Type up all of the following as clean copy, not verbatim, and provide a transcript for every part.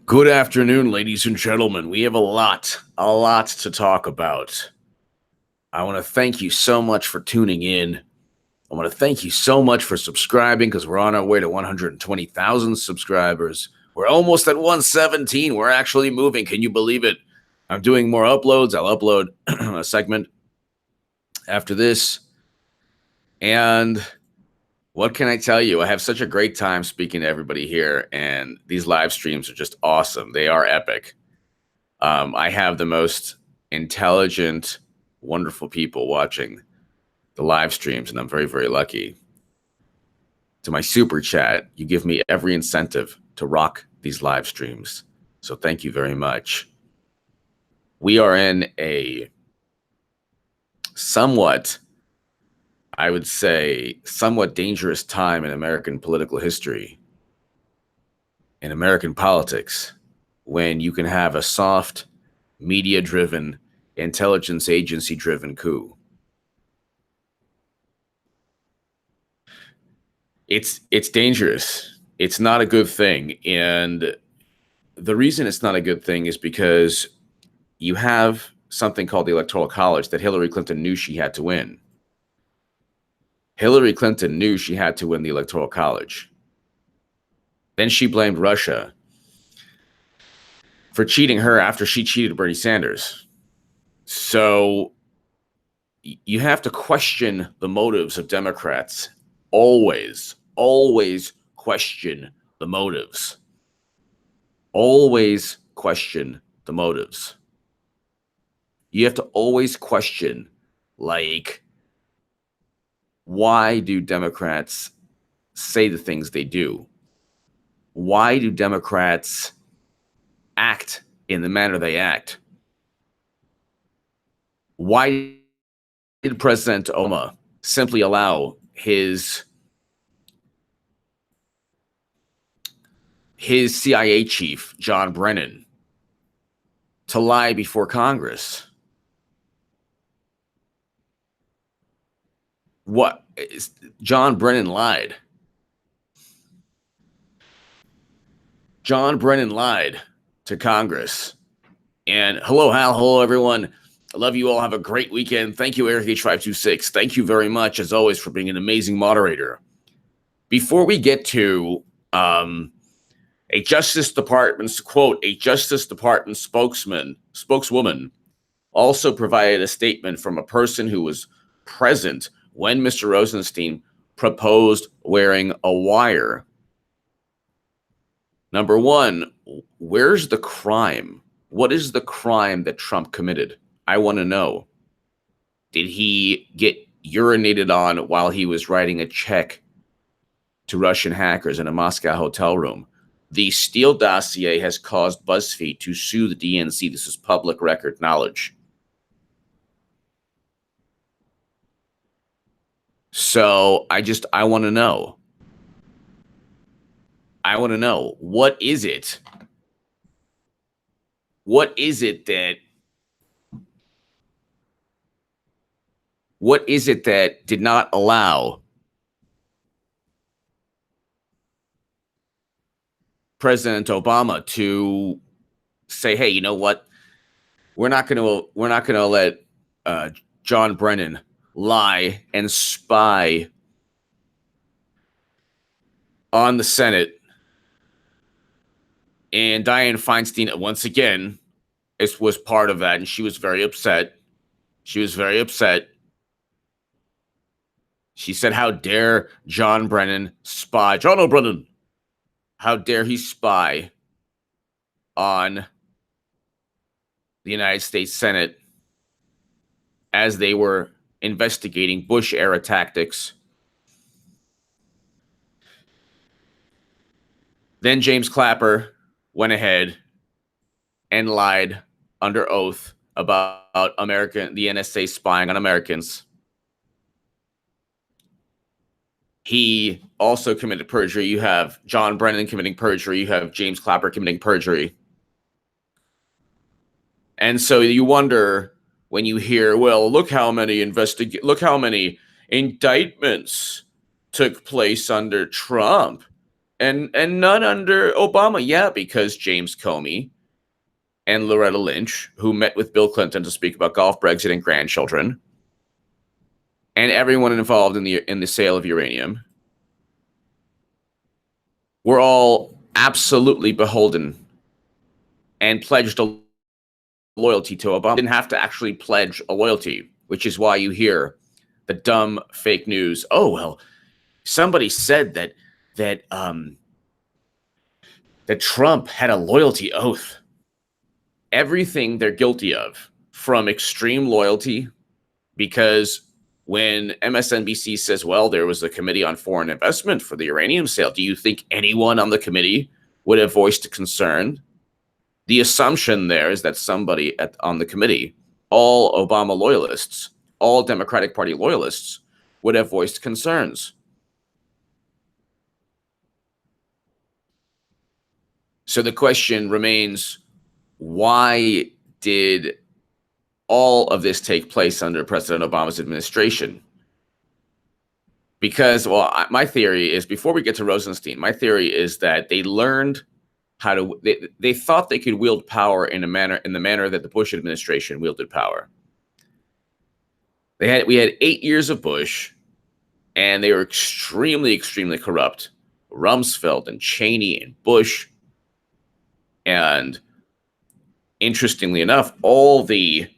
Good afternoon, ladies and gentlemen. We have a lot to talk about. I want to thank you so much for tuning in. I want to thank you so much for subscribing because we're on our way to 120,000 subscribers. We're almost at 117. We're actually moving. Can you believe it? I'm doing more uploads. I'll upload a segment after this. And what can I tell you? I have such a great time speaking to everybody here, and these live streams are just awesome. They are epic. I have the most intelligent, wonderful people watching the live streams, and I'm very, very lucky. To my super chat, you give me every incentive to rock these live streams. So thank you very much. We are in a somewhat, I would say, somewhat dangerous time in American political history, in American politics, when you can have a soft, media-driven, intelligence agency-driven coup. It's dangerous. It's not a good thing. And the reason it's not a good thing is because you have something called the Electoral College that Hillary Clinton knew she had to win. Hillary Clinton knew she had to win the Electoral College. Then she blamed Russia for cheating her after she cheated Bernie Sanders. So you have to question the motives of Democrats. Always question the motives. Always question the motives. You have to always question, like, why do Democrats say the things they do? Why do Democrats act in the manner they act? Why did President Obama simply allow his CIA chief, John Brennan, to lie before Congress? What? John Brennan lied. John Brennan lied to Congress. And hello, Hal. Hello, everyone. I love you all. Have a great weekend. Thank you, Eric H526. Thank you very much, as always, for being an amazing moderator. Before we get to a Justice Department's quote, a Justice Department spokeswoman also provided a statement from a person who was present when Mr. Rosenstein proposed wearing a wire. Number one, where's the crime? What is the crime that Trump committed? I want to know. Did he get urinated on while he was writing a check to Russian hackers in a Moscow hotel room? The Steele dossier has caused BuzzFeed to sue the DNC. This is public record knowledge. So I want to know. I want to know, what is it? What is it that did not allow President Obama to say, hey, you know what? We're not going to let John Brennan lie and spy on the Senate. And Dianne Feinstein, once again, was part of that, and she was very upset. She said, how dare John Brennan spy? John O'Brennan, how dare he spy on the United States Senate as they were investigating Bush-era tactics. Then James Clapper went ahead and lied under oath about the NSA spying on Americans. He also committed perjury. You have John Brennan committing perjury. You have James Clapper committing perjury. And so you wonder when you hear, well, look how many indictments took place under Trump. and none under Obama. Yeah, because James Comey and Loretta Lynch, who met with Bill Clinton to speak about golf, Brexit, and grandchildren, and everyone involved in the sale of uranium, were all absolutely beholden and pledged a loyalty to Obama. Didn't have to actually pledge a loyalty, which is why you hear the dumb fake news. Oh well, somebody said that Trump had a loyalty oath. Everything they're guilty of, from extreme loyalty, because when MSNBC says, well, there was a committee on foreign investment for the uranium sale, do you think anyone on the committee would have voiced a concern? The assumption there is that somebody on the committee, all Obama loyalists, all Democratic Party loyalists, would have voiced concerns. So the question remains, why did all of this take place under President Obama's administration? Because, well, my theory is, before we get to Rosenstein, my theory is that they learned how to, they thought they could wield power in the manner that the Bush administration wielded power. We had 8 years of Bush, and they were extremely, extremely corrupt. Rumsfeld and Cheney and Bush. And interestingly enough, all the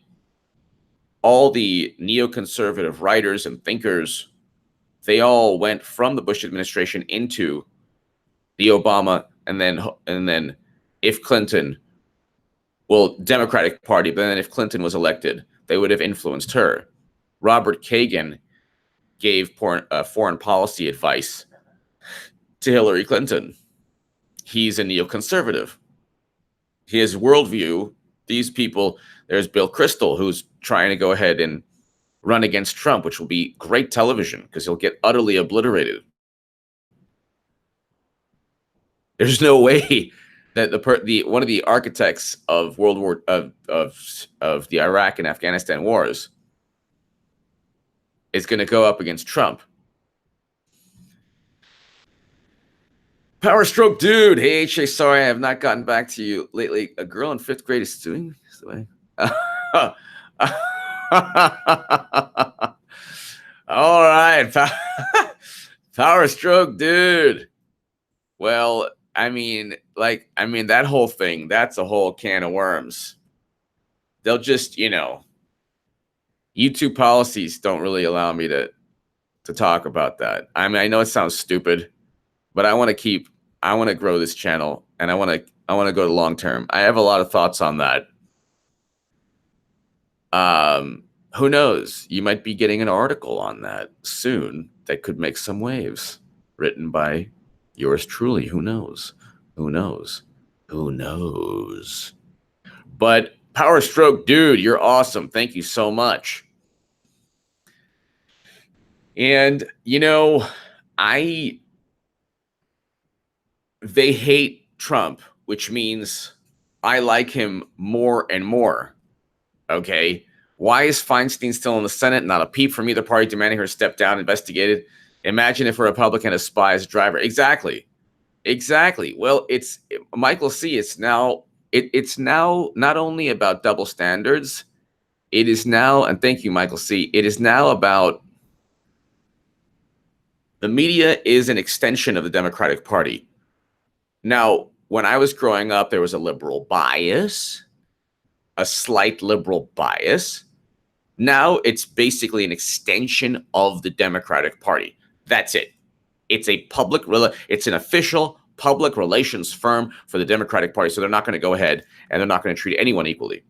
neoconservative writers and thinkers, they all went from the Bush administration into the Obama, and then if Clinton, well, Democratic Party, but then if Clinton was elected, they would have influenced her. Robert Kagan gave foreign policy advice to Hillary Clinton. He's a neoconservative. His worldview, these people, there's Bill Kristol, who's trying to go ahead and run against Trump, which will be great television because he'll get utterly obliterated. There's no way that one of the architects of World War of the Iraq and Afghanistan wars is going to go up against Trump. Power stroke dude. Hey, HA, sorry I have not gotten back to you lately. A girl in 5th grade is doing this way. All right. Power stroke dude. Well, I mean, that whole thing, that's a whole can of worms. They'll just, YouTube policies don't really allow me to talk about that. I mean, I know it sounds stupid, but I want to grow this channel, and I want to go to long term. I have a lot of thoughts on that. Who knows? You might be getting an article on that soon that could make some waves, written by yours truly. Who knows? Who knows? Who knows? But Power Stroke Dude, you're awesome. Thank you so much. And, they hate Trump, which means I like him more and more. Okay? Why is Feinstein still in the Senate? Not a peep from either party demanding her step down, investigated. Imagine if a Republican has spy as a driver. Exactly. Well, it's Michael C. It's now not only about double standards. It is now, and thank you, Michael C. It is now about the media is an extension of the Democratic Party. Now, when I was growing up, there was a liberal bias, a slight liberal bias. Now it's basically an extension of the Democratic Party. That's it. It's an official public relations firm for the Democratic Party. So they're not going to go ahead and they're not going to treat anyone equally.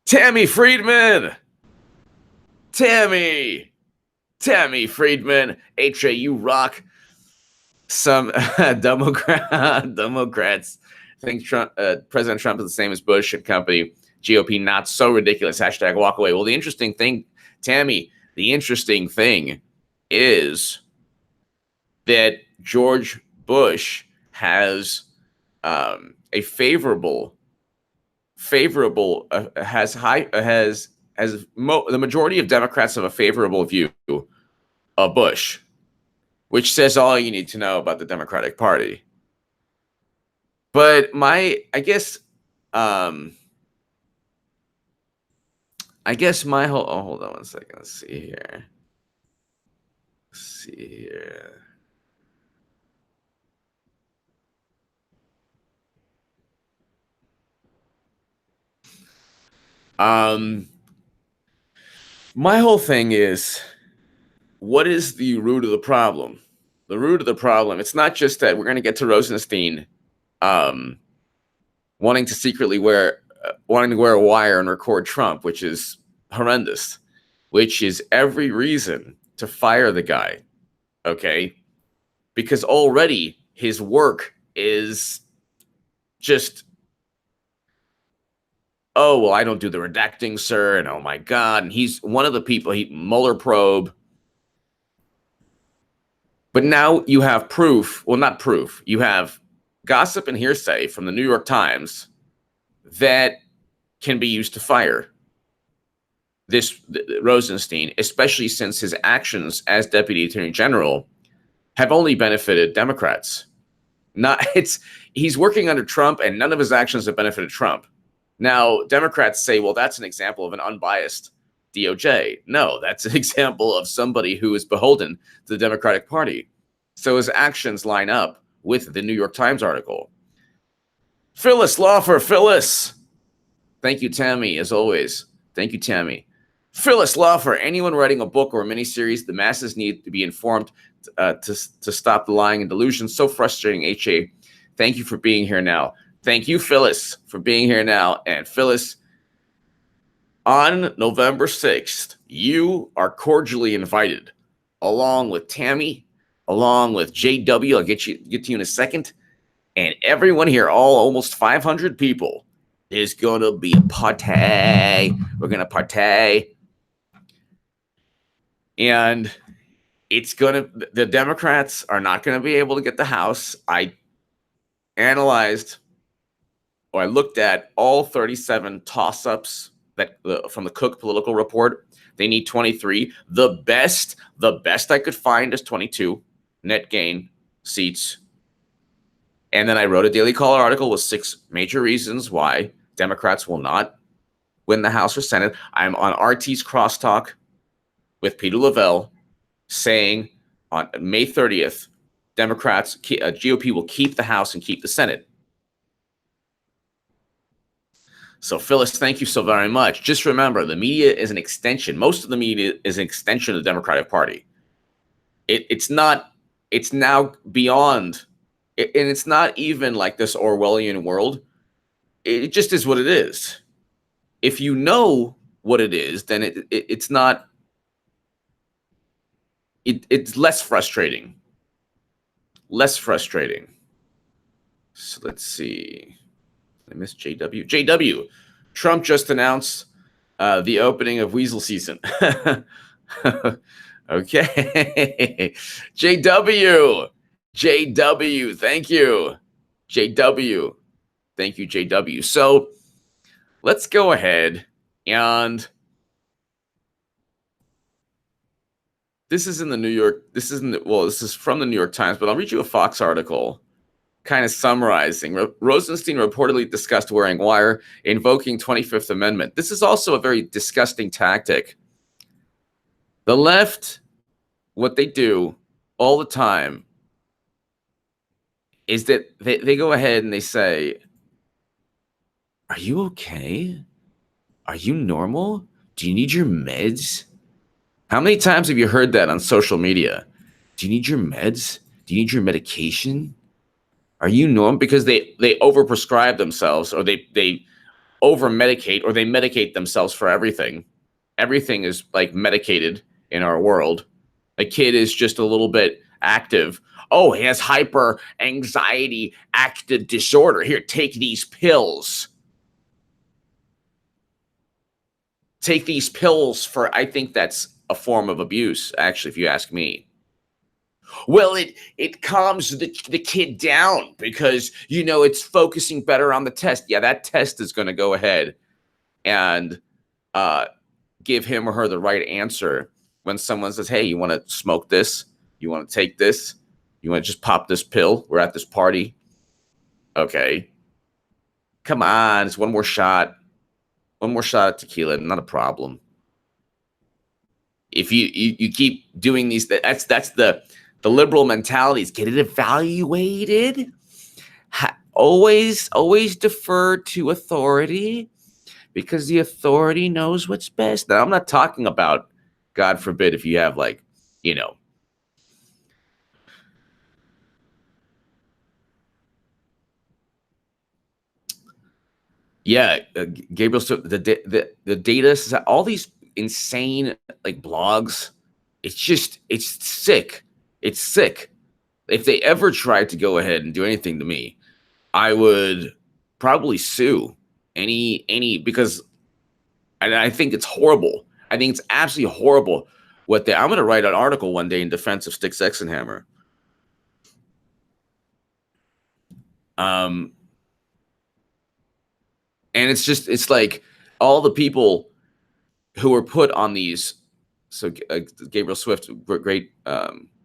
Tammy Friedman. Tammy Friedman. HA, you rock. Some Democrats think President Trump is the same as Bush and company. GOP not so ridiculous. # walk away. Well, the interesting thing, Tammy, is that George Bush has the majority of Democrats have a favorable view of Bush, which says all you need to know about the Democratic Party. But I guess my whole, hold on one second. Let's see here. My whole thing is, what is the root of the problem? The root of the problem, it's not just that we're going to get to Rosenstein wanting to wear a wire and record Trump, which is horrendous, which is every reason to fire the guy, okay? Because already his work is just, oh, well, I don't do the redacting, sir, and oh my God, and he's one of the people, Mueller probe. But now you have proof, well, not proof, you have gossip and hearsay from the New York Times that can be used to fire this Rosenstein, especially since his actions as Deputy Attorney General have only benefited Democrats. He's working under Trump, and none of his actions have benefited Trump. Now, Democrats say, well, that's an example of an unbiased DOJ. No, that's an example of somebody who is beholden to the Democratic Party. So his actions line up with the New York Times article. Phyllis Laufer, Phyllis. Thank you, Tammy, as always. Thank you, Tammy. Phyllis Laufer, anyone writing a book or a miniseries, the masses need to be informed to stop the lying and delusion. So frustrating, HA. Thank you for being here now. Thank you, Phyllis, for being here now. And Phyllis, on November 6th, you are cordially invited, along with Tammy, along with JW. I'll get to you in a second. And everyone here, almost 500 people, is going to be a party. We're going to party. And the Democrats are not going to be able to get the House. I looked at all 37 toss-ups from the Cook Political Report. They need 23. The best I could find is 22 net gain seats. And then I wrote a Daily Caller article with 6 major reasons why Democrats will not win the House or Senate. I'm on RT's Crosstalk with Peter Lavelle saying on May 30th, Democrats, GOP will keep the House and keep the Senate. So, Phyllis, thank you so very much. Just remember, the media is an extension. Most of the media is an extension of the Democratic Party. It's now beyond, and it's not even like this Orwellian world. It just is what it is. If you know what it is, then it's not. It's less frustrating. Less frustrating. So let's see. I missed JW. JW, Trump just announced the opening of Weasel season. Okay. JW, thank you. JW, thank you, JW. So let's go ahead and this is from the New York Times, but I'll read you a Fox article kind of summarizing. Rosenstein reportedly discussed wearing wire, invoking 25th Amendment. This is also a very disgusting tactic. The left, what they do all the time is that they go ahead and they say, are you okay? Are you normal? Do you need your meds? How many times have you heard that on social media? Do you need your meds? Do you need your medication? Are you normal? Because they overprescribe themselves, or they over-medicate, or they medicate themselves for everything. Everything is like medicated in our world. A kid is just a little bit active. Oh, he has hyper anxiety active disorder. Here, take these pills. Take these pills for, I think that's a form of abuse, actually, if you ask me. Well, it calms the kid down because, it's focusing better on the test. Yeah, that test is going to go ahead and give him or her the right answer when someone says, hey, you want to smoke this? You want to take this? You want to just pop this pill? We're at this party. Okay. Come on. It's one more shot. One more shot of tequila. Not a problem. If you keep doing these, that's the liberal mentalities. Get it evaluated. Always defer to authority, because the authority knows what's best. Now, I'm not talking about, God forbid, if you have like, yeah, Gabriel. So the data, all these insane like blogs, it's sick. It's sick. If they ever tried to go ahead and do anything to me, I would probably sue any because I think it's horrible. I think it's absolutely horrible. I'm going to write an article one day in defense of Stick, Sex, and Hammer. And it's like all the people who were put on these. So Gabriel Swift, great.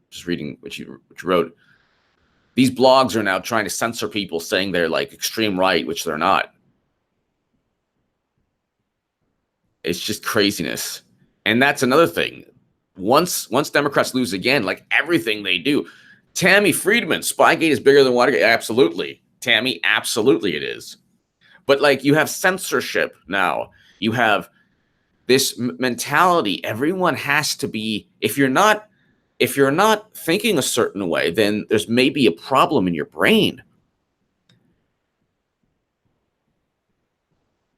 Just reading what you wrote. These blogs are now trying to censor people saying they're like extreme right, which they're not. It's just craziness. And that's another thing. Once Democrats lose again, like everything they do, Tammy Friedman, Spygate is bigger than Watergate. Absolutely. Tammy, absolutely it is. But like you have censorship now. You have this mentality. Everyone has to be, if you're not thinking a certain way, then there's maybe a problem in your brain.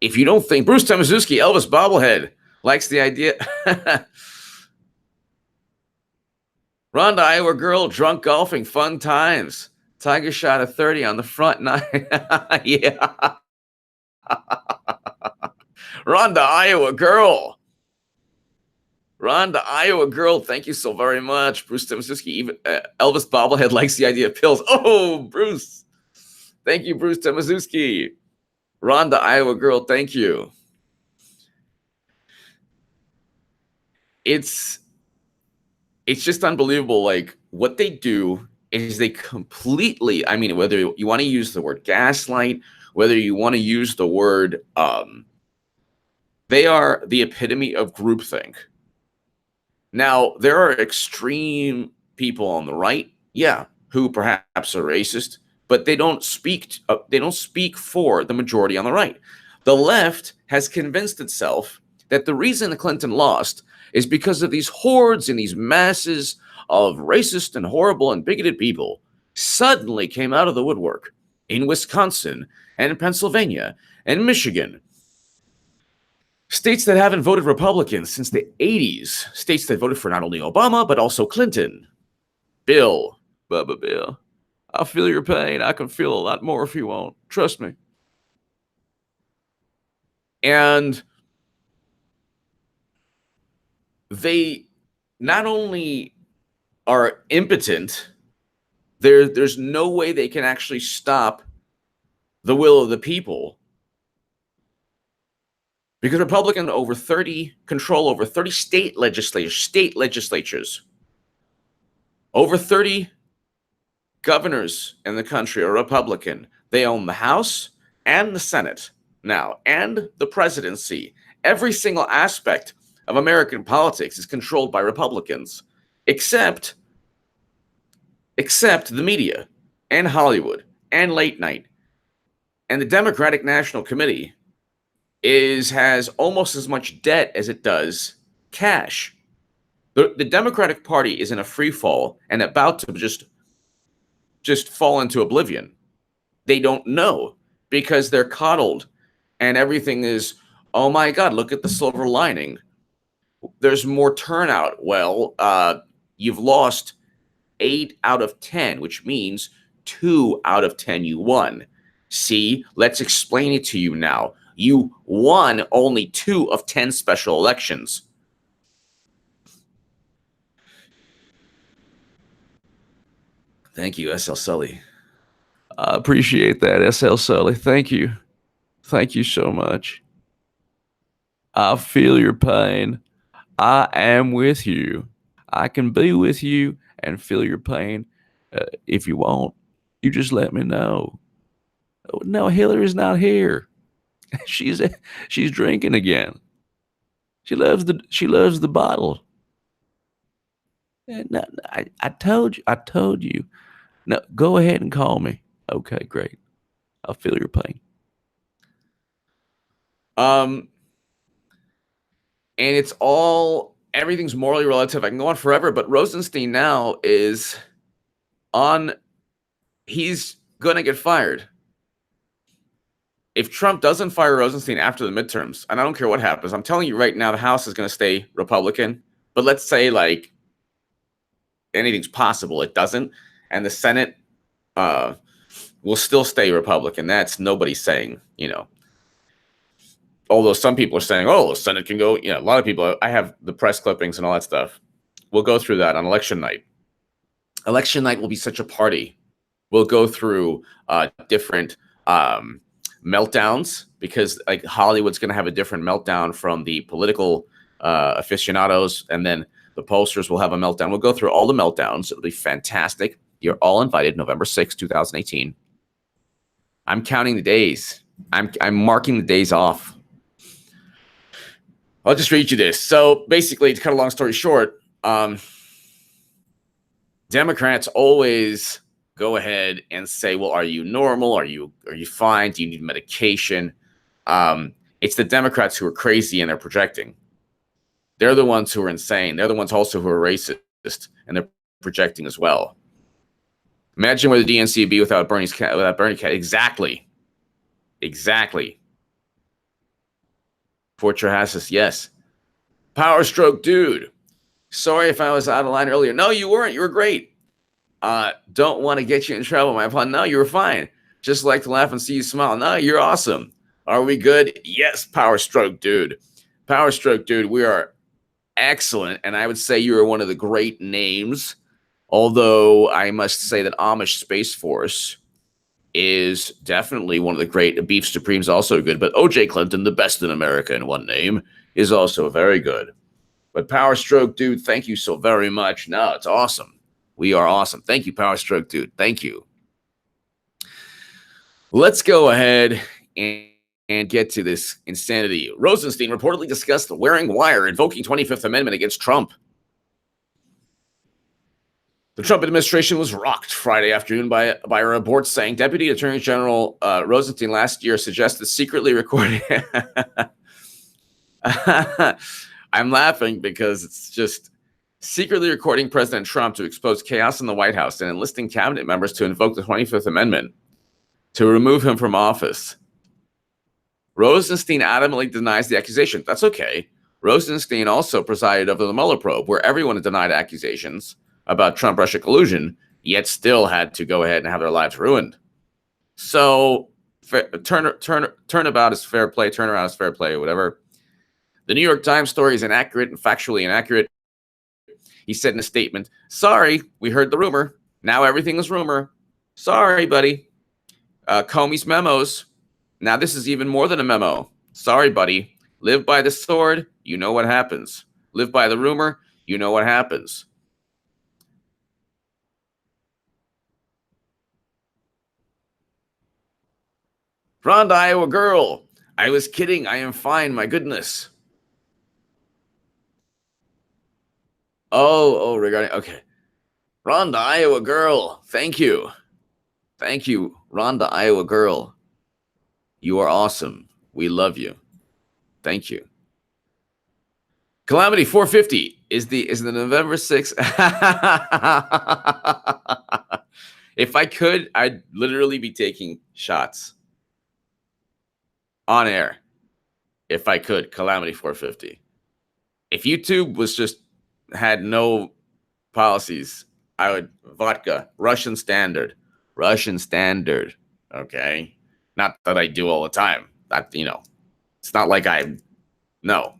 If you don't think, Bruce Tomaszewski, Elvis bobblehead, likes the idea. Rhonda, Iowa girl, drunk golfing, fun times. Tiger shot a 30 on the front nine. Yeah. Rhonda, Iowa girl. Rhonda, Iowa girl, thank you so very much. Bruce Tomaszewski, even Elvis bobblehead likes the idea of pills. Oh, Bruce. Thank you, Bruce Tomaszewski. Rhonda, Iowa girl, thank you. It's just unbelievable. Like what they do is they completely, I mean, whether you want to use the word gaslight, whether you want to use the word, they are the epitome of groupthink. Now, there are extreme people on the right, yeah, who perhaps are racist, but they don't speak for the majority on the right. The left has convinced itself that the reason Clinton lost is because of these hordes and these masses of racist and horrible and bigoted people suddenly came out of the woodwork in Wisconsin and in Pennsylvania and Michigan. States that haven't voted Republican since the 80s. States that voted for not only Obama, but also Clinton. Bill. Bubba Bill. I feel your pain. I can feel a lot more if you won't. Trust me. And they not only are impotent, there's no way they can actually stop the will of the people. Because Republicans control over 30 state legislatures. Over 30 governors in the country are Republican. They own the House and the Senate now, and the presidency. Every single aspect of American politics is controlled by Republicans, except the media and Hollywood and late night. And the Democratic National Committee has almost as much debt as it does cash. The Democratic Party is in a free fall and about to just fall into oblivion. They don't know because they're coddled and everything is, oh my God, look at the silver lining. There's more turnout. Well, you've lost 8 out of 10, which means 2 out of 10 you won. See, let's explain it to you now. You won only 2 of 10 special elections. Thank you, SL Sully. I appreciate that, SL Sully. Thank you. Thank you so much. I feel your pain. I am with you. I can be with you and feel your pain. If you won't, you just let me know. Oh, no, Hillary's not here. she's drinking again. She loves the bottle. No, I told you. No, go ahead and call me. Okay, great. I'll feel your pain. And it's everything's morally relative. I can go on forever, but Rosenstein now is he's going to get fired. If Trump doesn't fire Rosenstein after the midterms, and I don't care what happens, I'm telling you right now, the House is going to stay Republican. But let's say like anything's possible, it doesn't, and the Senate will still stay Republican. That's nobody's saying, although some people are saying, oh, the Senate can go, a lot of people, I have the press clippings and all that stuff. We'll go through that on election night. Election night will be such a party. We'll go through different meltdowns, because like Hollywood's going to have a different meltdown from the political aficionados, and then the pollsters will have a meltdown. We'll go through all the meltdowns. It'll be fantastic. You're all invited, November 6th, 2018. I'm counting the days. I'm marking the days off. I'll just read you this. So basically, to cut a long story short, Democrats always go ahead and say, well, are you normal? Are you fine? Do you need medication? It's the Democrats who are crazy and they're projecting. They're the ones who are insane. They're the ones also who are racist, and they're projecting as well. Imagine where the DNC would be without Bernie. Exactly. Fort Trahassis, yes. Power stroke, dude. Sorry if I was out of line earlier. No, you weren't. You were great. Don't want to get you in trouble, my pun. No, you were fine. Just like to laugh and see you smile. No, you're awesome. Are we good? Yes, Power stroke, dude. Power stroke, dude. We are excellent, and I would say you are one of the great names. Although I must say that Amish Space Force is definitely one of the great. Beef Supreme's also good, but O.J. Clinton, the best in America in one name, is also very good. But Power Stroke, dude, thank you so very much. No, it's awesome. We are awesome. Thank you, Power Stroke, dude. Thank you. Let's go ahead and get to this insanity. Rosenstein reportedly discussed wearing wire, invoking 25th Amendment against Trump. The Trump administration was rocked Friday afternoon by a report saying Deputy Attorney General Rosenstein last year suggested secretly recording. I'm laughing because it's just secretly recording President Trump to expose chaos in the White House and enlisting cabinet members to invoke the 25th Amendment to remove him from office. Rosenstein adamantly denies the accusation. That's okay. Rosenstein also presided over the Mueller probe, where everyone had denied accusations about Trump-Russia collusion, yet still had to go ahead and have their lives ruined. So turnabout is fair play, turnaround is fair play, whatever. The New York Times story is inaccurate and factually inaccurate. He said in a statement, sorry, we heard the rumor. Now everything is rumor. Sorry, buddy. Comey's memos. Now this is even more than a memo. Sorry, buddy. Live by the sword, you know what happens. Live by the rumor, you know what happens. Rhonda, Iowa girl. I was kidding. I am fine. My goodness. Oh, regarding, okay. Rhonda, Iowa girl. Thank you. Thank you, Rhonda, Iowa girl. You are awesome. We love you. Thank you. Calamity 450 is the November 6th. If I could, I'd literally be taking shots on air. If I could, Calamity 450. If YouTube had no policies, I would vodka, Russian standard. Okay. Not that I do all the time. That, it's not like no.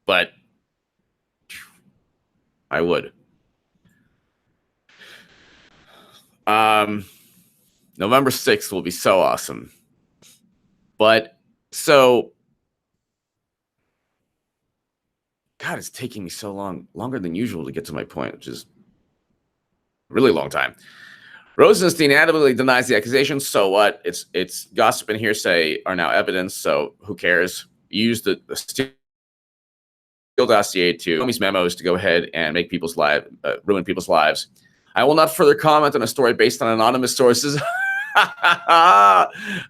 But I would. November 6th will be so awesome. But so God, it's taking me so long, longer than usual to get to my point, which is a really long time. Rosenstein adamantly denies the accusation. So what? It's gossip and hearsay are now evidence. So who cares? Use the Steele dossier to Comey's memos to go ahead and make people's lives, ruin people's lives. I will not further comment on a story based on anonymous sources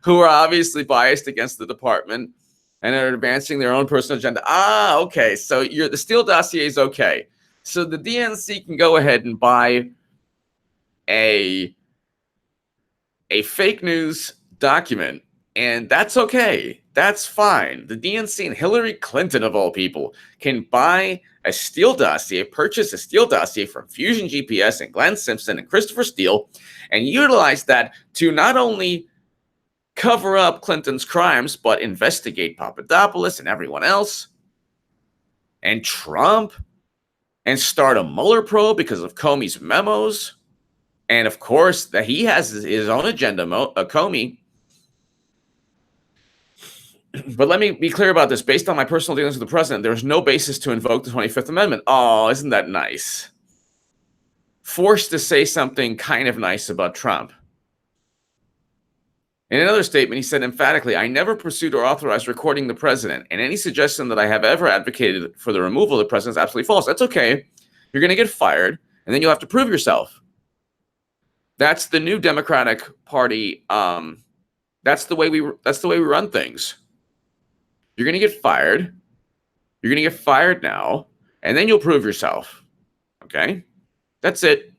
who are obviously biased against the department and are advancing their own personal agenda. Okay. So the Steele dossier is okay. So the DNC can go ahead and buy a fake news document, and that's okay. That's fine. The DNC and Hillary Clinton, of all people, can buy a Steele dossier, purchase a Steele dossier from Fusion GPS and Glenn Simpson and Christopher Steele, and utilize that to not only cover up Clinton's crimes, but investigate Papadopoulos and everyone else, and Trump, and start a Mueller probe because of Comey's memos. And of course, that he has his own agenda, Comey. But let me be clear about this. Based on my personal dealings with the president, there's no basis to invoke the 25th Amendment. Oh, isn't that nice? Forced to say something kind of nice about Trump. In another statement, he said emphatically, I never pursued or authorized recording the president, and any suggestion that I have ever advocated for the removal of the president is absolutely false. That's okay. You're going to get fired, and then you'll have to prove yourself. That's the new Democratic Party. That's the way we run things. You're going to get fired. You're going to get fired now, and then you'll prove yourself. Okay? That's it.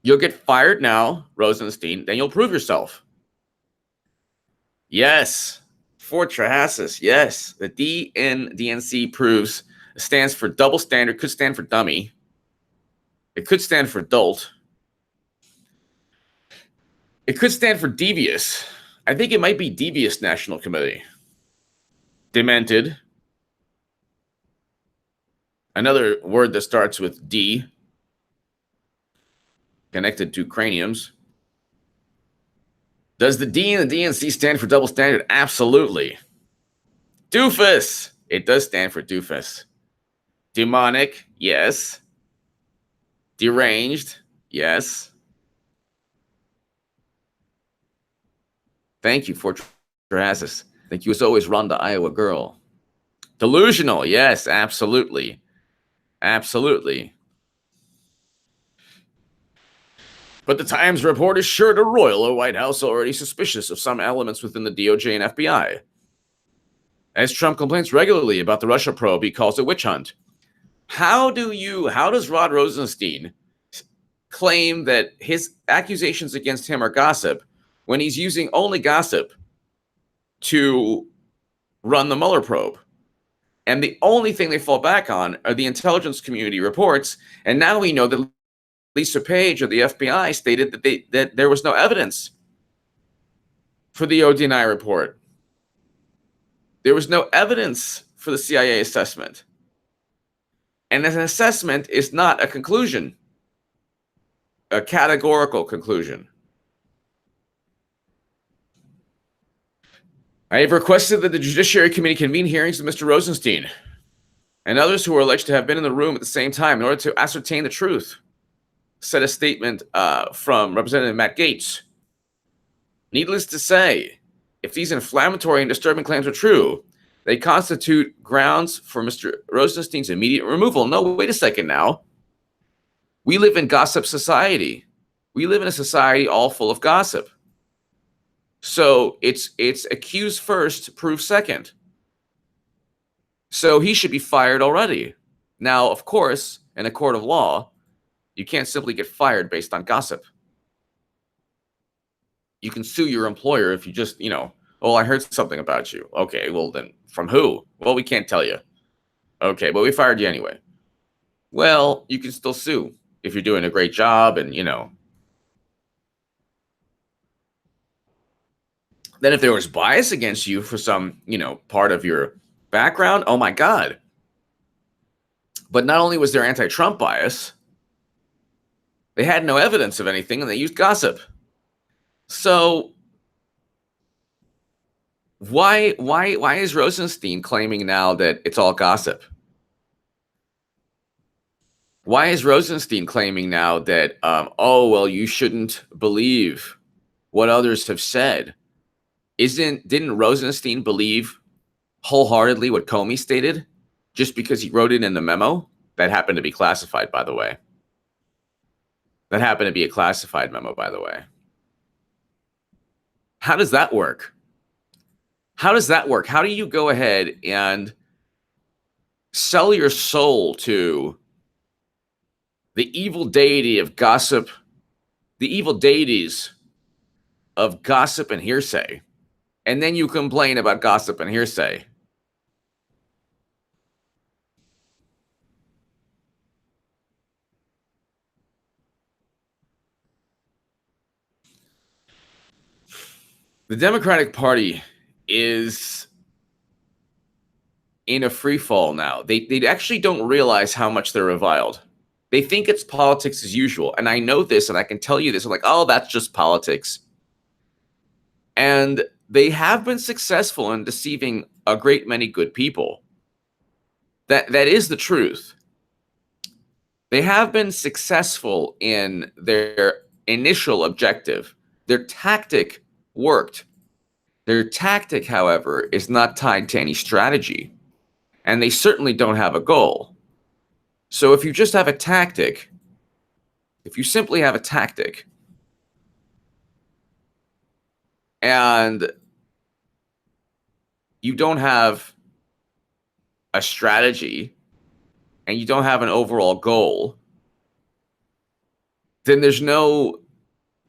You'll get fired now, Rosenstein, then you'll prove yourself. Yes. For Trahassis, yes. The D in DNC proves stands for double standard, could stand for dummy. It could stand for dolt. It could stand for devious. I think it might be Devious National Committee. Demented. Another word that starts with D. Connected to craniums. Does the D in the DNC stand for double standard? Absolutely. Doofus. It does stand for doofus. Demonic. Yes. Deranged. Yes. Thank you for Trahassis. Thank you as always, Rhonda, Iowa girl. Delusional. Yes, absolutely. Absolutely. But the Times report is sure to roil a White House already suspicious of some elements within the DOJ and FBI. As Trump complains regularly about the Russia probe, he calls it witch hunt. How does Rod Rosenstein claim that his accusations against him are gossip when he's using only gossip to run the Mueller probe? And the only thing they fall back on are the intelligence community reports. And now we know that Lisa Page of the FBI stated that there was no evidence for the ODNI report. There was no evidence for the CIA assessment. And an assessment is not a conclusion, a categorical conclusion. I have requested that the Judiciary Committee convene hearings with Mr. Rosenstein and others who are alleged to have been in the room at the same time in order to ascertain the truth, said a statement from Representative Matt Gaetz. Needless to say, if these inflammatory and disturbing claims are true, they constitute grounds for Mr. Rosenstein's immediate removal. No, wait a second now. We live in gossip society. We live in a society all full of gossip. So it's accuse first, prove second. So he should be fired already. Now, of course, in a court of law, you can't simply get fired based on gossip. You can sue your employer if you just, oh, I heard something about you. Okay, well then, from who? Well, we can't tell you. Okay, but we fired you anyway. Well, you can still sue if you're doing a great job and, Then if there was bias against you for some, part of your background, oh my God. But not only was there anti-Trump bias, they had no evidence of anything and they used gossip. So Why is Rosenstein claiming now that it's all gossip? Why is Rosenstein claiming now that oh well, you shouldn't believe what others have said? Didn't Rosenstein believe wholeheartedly what Comey stated just because he wrote it in the memo? That happened to be classified, by the way. That happened to be a classified memo, by the way. How does that work? How does that work? How do you go ahead and sell your soul to the evil deity of gossip, the evil deities of gossip and hearsay, and then you complain about gossip and hearsay? The Democratic Party is in a free fall now. They actually don't realize how much they're reviled. They think it's politics as usual. And I know this, and I can tell you this. I'm like, oh, that's just politics. And they have been successful in deceiving a great many good people. That is the truth. They have been successful in their initial objective. Their tactic worked. Their tactic, however, is not tied to any strategy. And they certainly don't have a goal. So if you just have a tactic, if you simply have a tactic, and you don't have a strategy, and you don't have an overall goal, then you're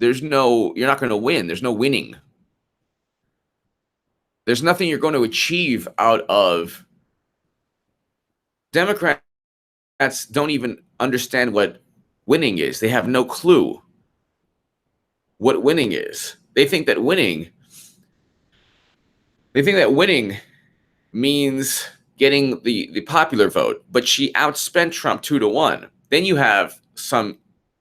not going to win. There's no winning. There's nothing you're going to achieve out of. Democrats don't even understand what winning is. They have no clue what winning is. They think that winning means getting the popular vote, but she outspent Trump 2-1. Then you have some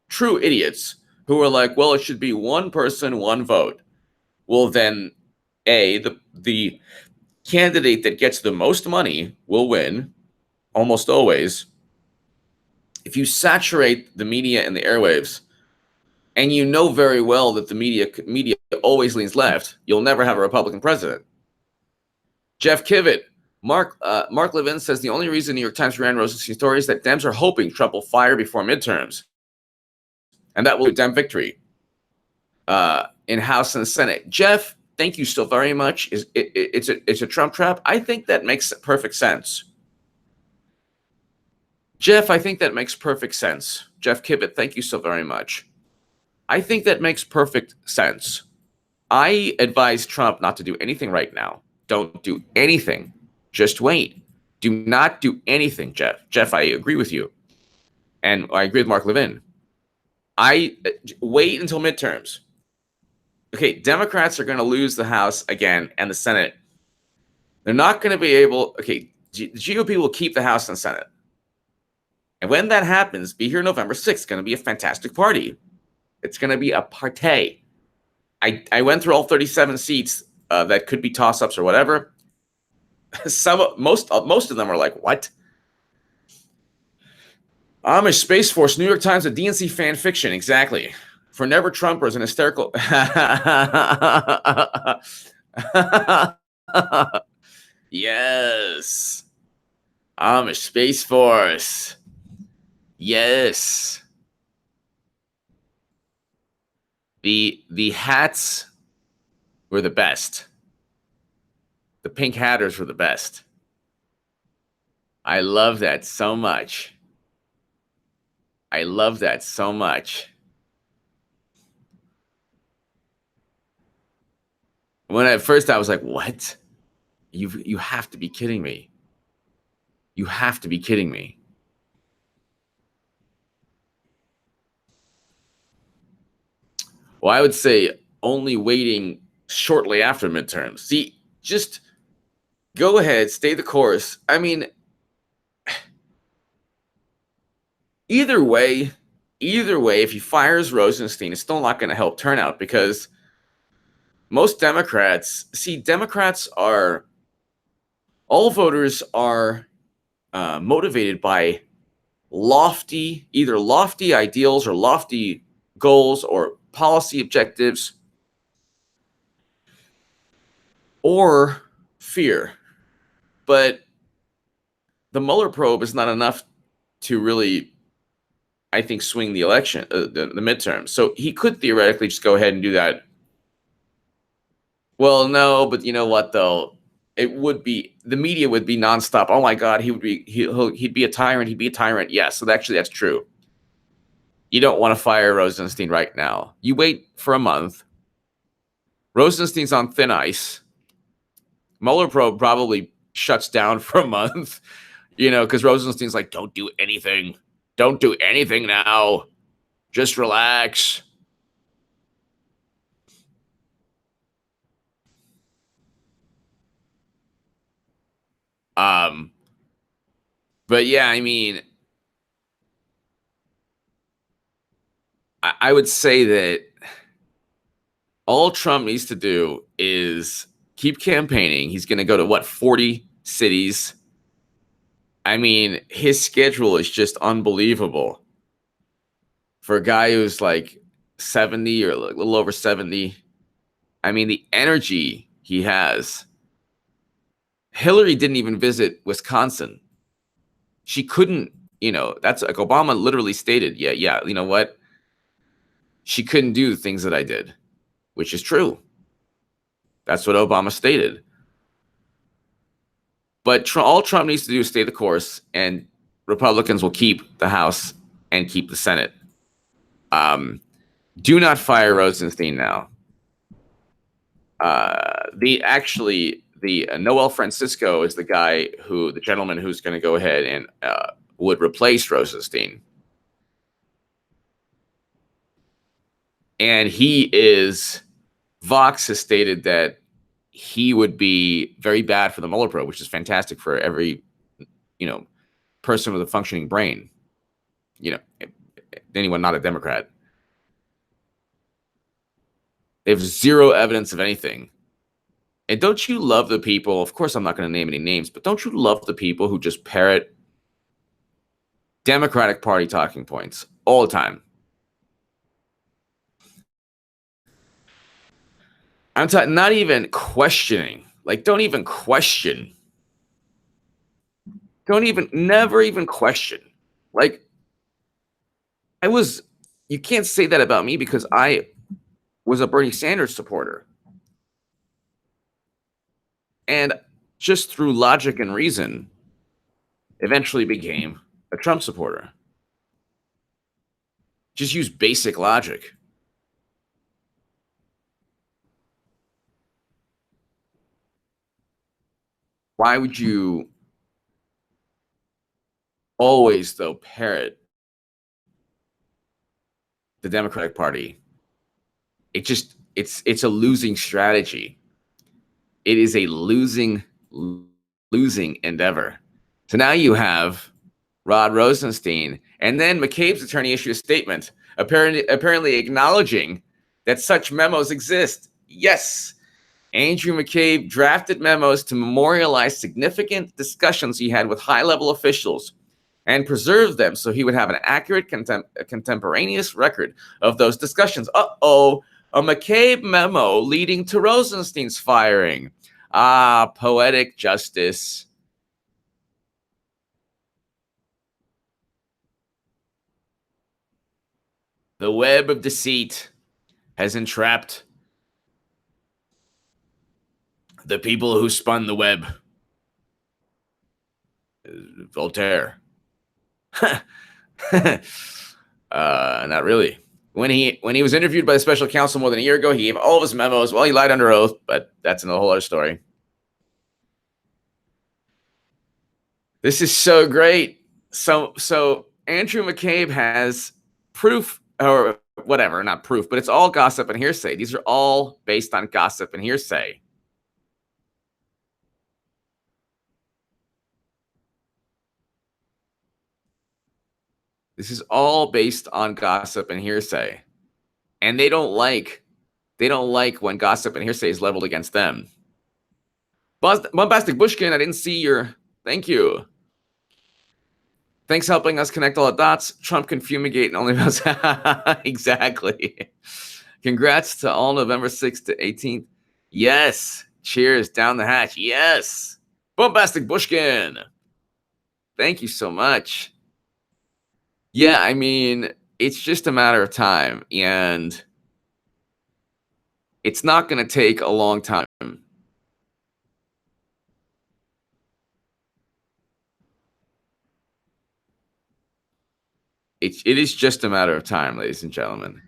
true idiots who are like, well, it should be one person, one vote. Well, then the candidate that gets the most money will win, almost always. If you saturate the media and the airwaves, and you know very well that the media always leans left, you'll never have a Republican president. Jeff Kivett, Mark Levin says the only reason New York Times ran Rosenstein's story is that Dems are hoping Trump will fire before midterms, and that will be Dem victory in House and Senate. Jeff, thank you so very much. It's a Trump trap? I think that makes perfect sense. Jeff, I think that makes perfect sense. Jeff Kivett, thank you so very much. I think that makes perfect sense. I advise Trump not to do anything right now. Don't do anything. Just wait. Do not do anything, Jeff. Jeff, I agree with you. And I agree with Mark Levin. I wait until midterms. Okay, Democrats are going to lose the House again and the Senate. They're not going to be able. Okay, the GOP will keep the House and Senate. And when that happens, be here November 6th. It's going to be a fantastic party. It's going to be a party. I went through all 37 seats that could be toss-ups or whatever. Most of them are like, what? Amish Space Force, New York Times, a DNC fan fiction. Exactly. For Never Trumpers, an hysterical. Yes. Amish Space Force. Yes. The hats were the best. The pink hatters were the best. I love that so much. I love that so much. When at first I was like, what? You have to be kidding me. You have to be kidding me. Well, I would say only waiting shortly after midterms. See, just go ahead, stay the course. I mean, either way, if he fires Rosenstein, it's still not going to help turnout because most Democrats are all voters are motivated by either lofty ideals or lofty goals or policy objectives or fear. But the Mueller probe is not enough to really, I think, swing the election, the midterm. So he could theoretically just go ahead and do that. Well, no, but you know what though? It would be, the media would be nonstop. Oh my God, he'd be a tyrant. He'd be a tyrant. Yes, so actually that's true. You don't want to fire Rosenstein right now. You wait for a month. Rosenstein's on thin ice. Mueller probe probably shuts down for a month, because Rosenstein's like, don't do anything. Don't do anything now. Just relax. But yeah, I mean, I would say that all Trump needs to do is keep campaigning. He's going to go to 40 cities. I mean, his schedule is just unbelievable for a guy who's like 70 or a little over 70. I mean, the energy he has. Hillary didn't even visit Wisconsin. She couldn't, that's like Obama literally stated, yeah, you know what? She couldn't do the things that I did, which is true. That's what Obama stated. But all Trump needs to do is stay the course, and Republicans will keep the House and keep the Senate. Do not fire Rosenstein now. The Noel Francisco is the gentleman who's going to go ahead and would replace Rosenstein. And Vox has stated that he would be very bad for the Mueller probe, which is fantastic for every, person with a functioning brain, anyone not a Democrat. They have zero evidence of anything. And don't you love the people? Of course, I'm not going to name any names, but don't you love the people who just parrot Democratic Party talking points all the time? I'm talking, not even questioning. Like, don't even question. Never even question. Like, you can't say that about me because I was a Bernie Sanders supporter. And just through logic and reason, eventually became a Trump supporter. Just use basic logic. Why would you always, though, parrot the Democratic Party? It's a losing strategy. It is a losing endeavor. So now you have Rod Rosenstein, and then McCabe's attorney issued a statement apparently acknowledging that such memos exist. Yes, Andrew McCabe drafted memos to memorialize significant discussions he had with high-level officials and preserve them so he would have an accurate contemporaneous record of those discussions. Uh-oh, a McCabe memo leading to Rosenstein's firing. Ah, poetic justice. The web of deceit has entrapped the people who spun the web. Voltaire. Not really. When he was interviewed by the special counsel more than a year ago, he gave all of his memos. Well, he lied under oath, but that's a whole other story. This is so great. So Andrew McCabe has proof, or whatever, not proof, but it's all gossip and hearsay. These are all based on gossip and hearsay. This is all based on gossip and hearsay. And they don't like They don't like when gossip and hearsay is leveled against them. Bombastic Bushkin, I didn't see your... Thank you. Thanks for helping us connect all the dots. Trump can fumigate and only knows... Exactly. Congrats to all November 6th to 18th. Yes. Cheers. Down the hatch. Yes. Bombastic Bushkin. Thank you so much. Yeah, I mean, it's just a matter of time, and it's not going to take a long time. It is just a matter of time, ladies and gentlemen.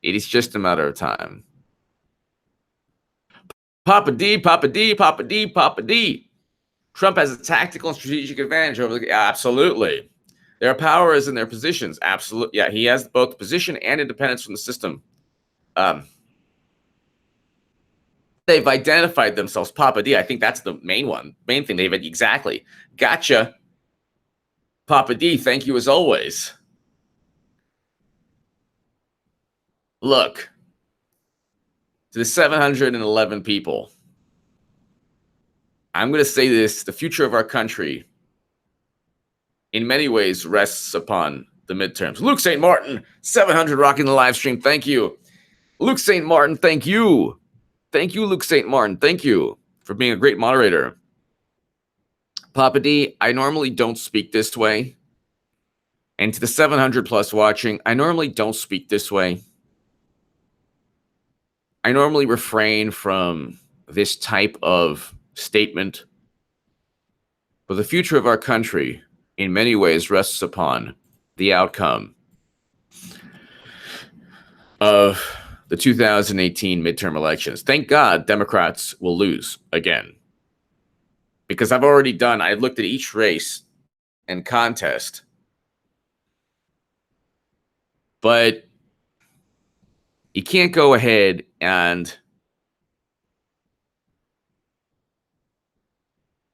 It is just a matter of time. Papa D, Papa D, Papa D, Papa D. Trump has a tactical and strategic advantage over the... Absolutely. Their power is in their positions. Absolutely. Yeah, he has both position and independence from the system. They've identified themselves. Papa D, I think that's the main thing. They've... Exactly. Gotcha. Papa D, thank you as always. Look, to the 711 people, I'm going to say this: the future of our country, in many ways, rests upon the midterms. Luke St. Martin, 700 rocking the live stream. Thank you. Luke St. Martin, thank you. Thank you, Luke St. Martin. Thank you for being a great moderator. Papa D, I normally don't speak this way. And to the 700 plus watching, I normally don't speak this way. I normally refrain from this type of statement. But the future of our country, in many ways, rests upon the outcome of the 2018 midterm elections. Thank God Democrats will lose again. Because I looked at each race and contest. But you can't go ahead and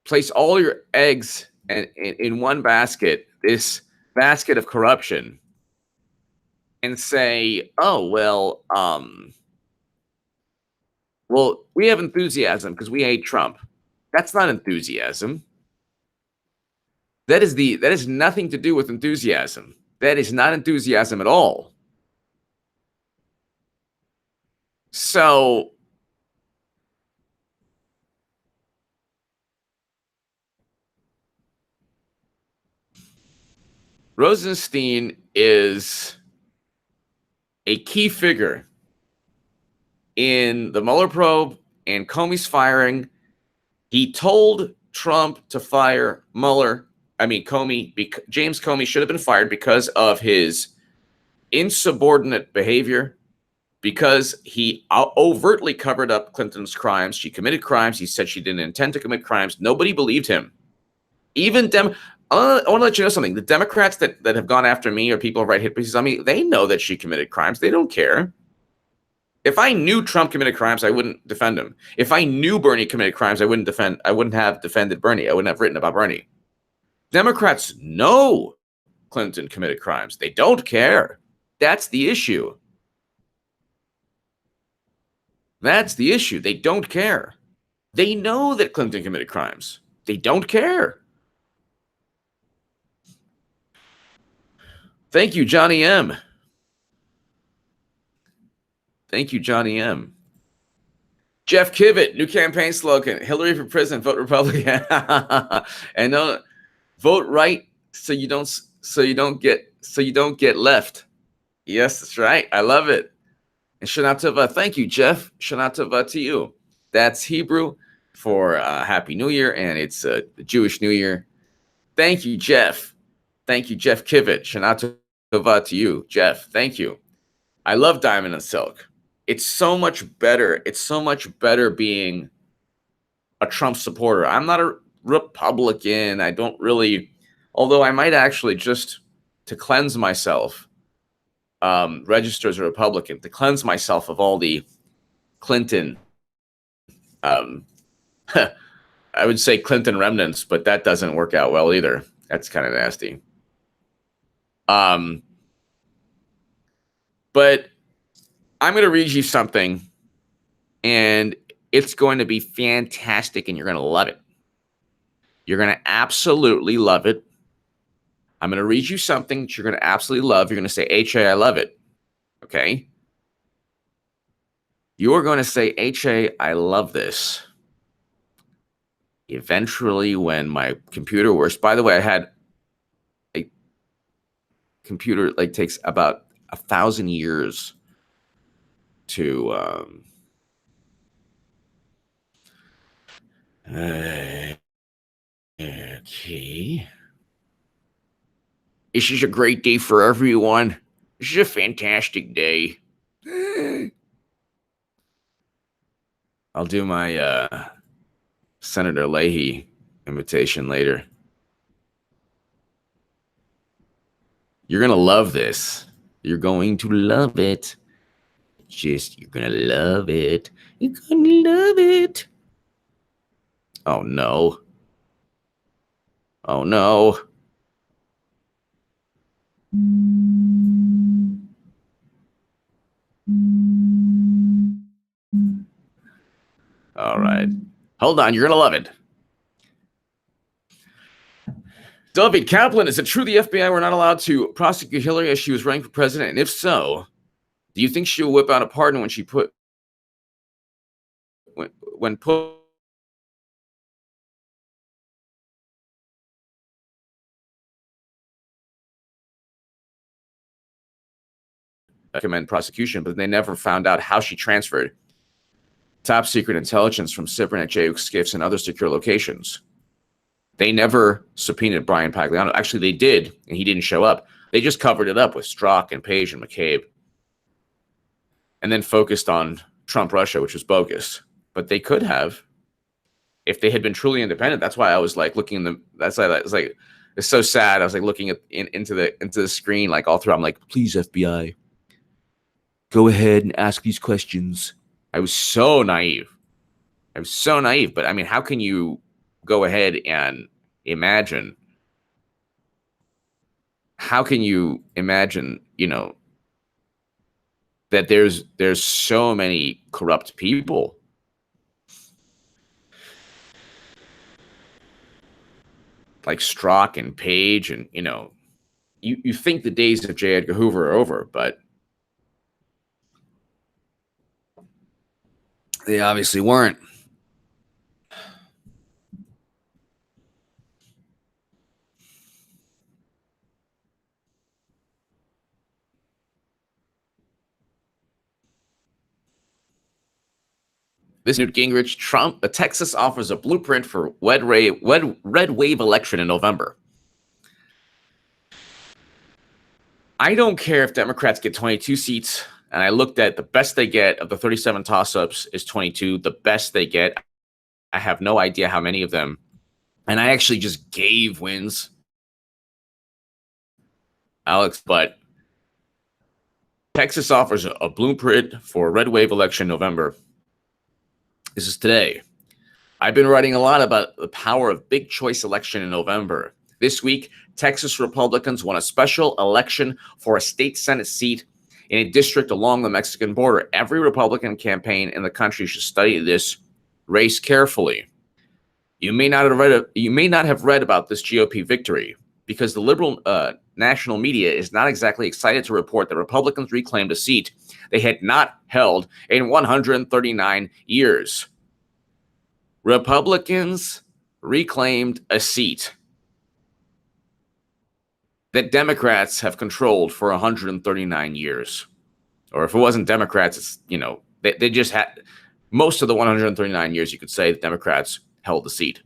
place all your eggs in one basket, this basket of corruption, and say, oh, well, we have enthusiasm because we hate Trump. That's not enthusiasm. That is nothing to do with enthusiasm. That is not enthusiasm at all. So Rosenstein is a key figure in the Mueller probe and Comey's firing. He told Trump to fire Comey. James Comey should have been fired because of his insubordinate behavior, because he overtly covered up Clinton's crimes. She committed crimes. He said she didn't intend to commit crimes. Nobody believed him. Even I want to let you know something. The Democrats that have gone after me, or people who write hit pieces on me, they know that she committed crimes. They don't care. If I knew Trump committed crimes, I wouldn't defend him. If I knew Bernie committed crimes, I wouldn't have defended Bernie. I wouldn't have written about Bernie. Democrats know Clinton committed crimes. They don't care. That's the issue. That's the issue. They don't care. They know that Clinton committed crimes. They don't care. Thank you, Johnny M. Thank you, Johnny M. Jeff Kivett, new campaign slogan: Hillary for president, vote Republican. And don't vote right so you don't get left. Yes, that's right. I love it. And Shana Tova, thank you, Jeff. Shana Tova to you. That's Hebrew for Happy New Year, and it's the Jewish New Year. Thank you, Jeff. Thank you, Jeff Kivett. Shana Tova to you, Jeff. Thank you. I love Diamond and Silk. It's so much better. It's so much better being a Trump supporter. I'm not a Republican. I don't really, although I might actually, just to cleanse myself, register as a Republican, to cleanse myself of all the Clinton, I would say Clinton remnants, but that doesn't work out well either. That's kind of nasty. But I'm going to read you something And it's going to be fantastic, and you're going to love it. You're going to absolutely love it. I'm going to read you something that you're going to absolutely love. You're going to say, HA, I love it. Okay? You're going to say, HA, I love this. Eventually, when my computer works, by the way, I had a computer like takes about 1,000 years to okay. This is a great day for everyone. This is a fantastic day. I'll do my Senator Leahy invitation later. You're gonna love this. You're going to love it. You're gonna love it. You're gonna love it. Oh no. Oh no. All right. Hold on. You're gonna love it. David Kaplan, is it true the FBI were not allowed to prosecute Hillary as she was running for president? And if so, do you think she will whip out a pardon when she put recommend prosecution, but they never found out how she transferred top secret intelligence from cybernet skiffs and other secure locations? They never subpoenaed Brian Pagliano. Actually, they did, and he didn't show up. They just covered it up with Strzok and Page and McCabe, and then focused on Trump Russia, which was bogus. But they could have, if they had been truly independent. That's why I was like looking in the. That's why I was like, it's so sad. I was like looking at into the screen like all through. I'm like, please FBI, go ahead and ask these questions. I was so naive. But I mean, how can you go ahead and imagine? How can you imagine, that there's so many corrupt people? Like Strzok and Page, and you think the days of J. Edgar Hoover are over, but they obviously weren't. This Newt Gingrich, Trump, Texas offers a blueprint for red wave election in November. I don't care if Democrats get 22 seats, and I looked at the best they get of the 37 toss-ups is 22. The best they get, I have no idea how many of them, and I actually just gave wins, Alex, but Texas offers a blueprint for a red wave election in November. This is today. I've been writing a lot about the power of big choice election in November. This week, Texas Republicans won a special election for a state Senate seat in a district along the Mexican border. Every Republican campaign in the country should study this race carefully. You may not have read about this GOP victory because the liberal national media is not exactly excited to report that Republicans reclaimed a seat they had not held in 139 years. Republicans reclaimed a seat that Democrats have controlled for 139 years. Or if it wasn't Democrats, it's, they just had most of the 139 years, you could say, the Democrats held the seat.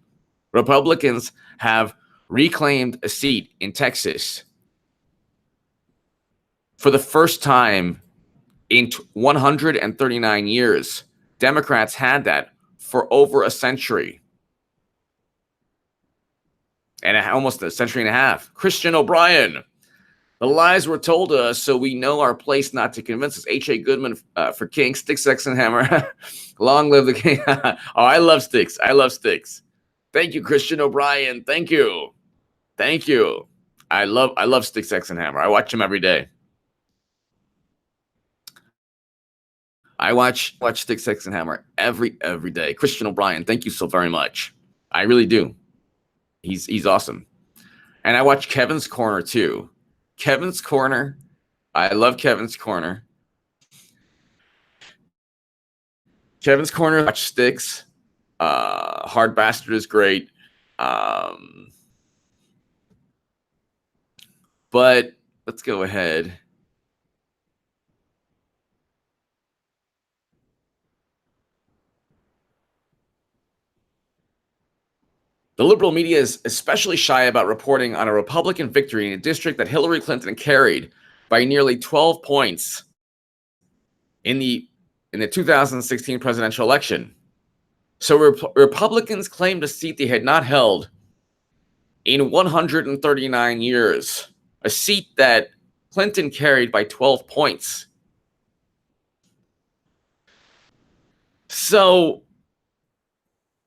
Republicans have reclaimed a seat in Texas for the first time in 139 years. Democrats had that for over a century. And almost a century and a half. Christian O'Brien. The lies were told to us, so we know our place not to convince us. H.A. Goodman for King. Sticks, Sex, and Hammer. Long live the king. Oh, I love Sticks. Thank you, Christian O'Brien. Thank you. I love Sticks, Sex, and Hammer. I watch him every day. I watch Stick, Six, and Hammer every day. Christian O'Brien, thank you so very much. I really do. He's awesome. And I watch Kevin's Corner too. Kevin's Corner. I love Kevin's Corner. Kevin's Corner. Watch Sticks. Hard Bastard is great. But let's go ahead. The liberal media is especially shy about reporting on a Republican victory in a district that Hillary Clinton carried by nearly 12 points in the 2016 presidential election. So Republicans claimed a seat they had not held in 139 years, a seat that Clinton carried by 12 points. So,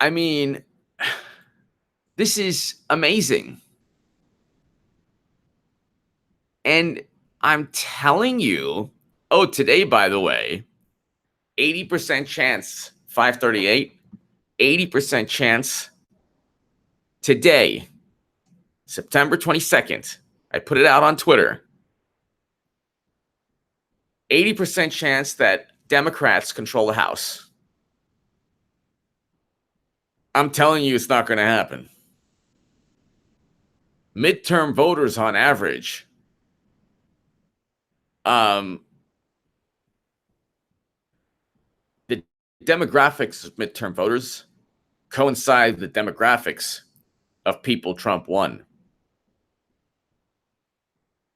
I mean, this is amazing. And I'm telling you, today, by the way, 80% chance, 538, 80% chance today, September 22nd. I put it out on Twitter. 80% chance that Democrats control the House. I'm telling you, it's not going to happen. Midterm voters on average, the demographics of midterm voters coincide with the demographics of people Trump won.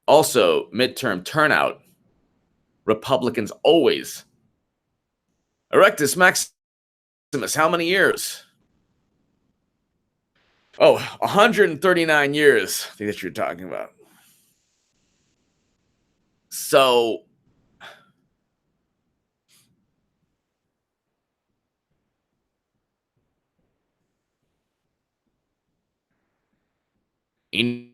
Also, midterm turnout, Republicans always. Erectus Maximus, how many years? 139 years. I think that's what you're talking about. So, in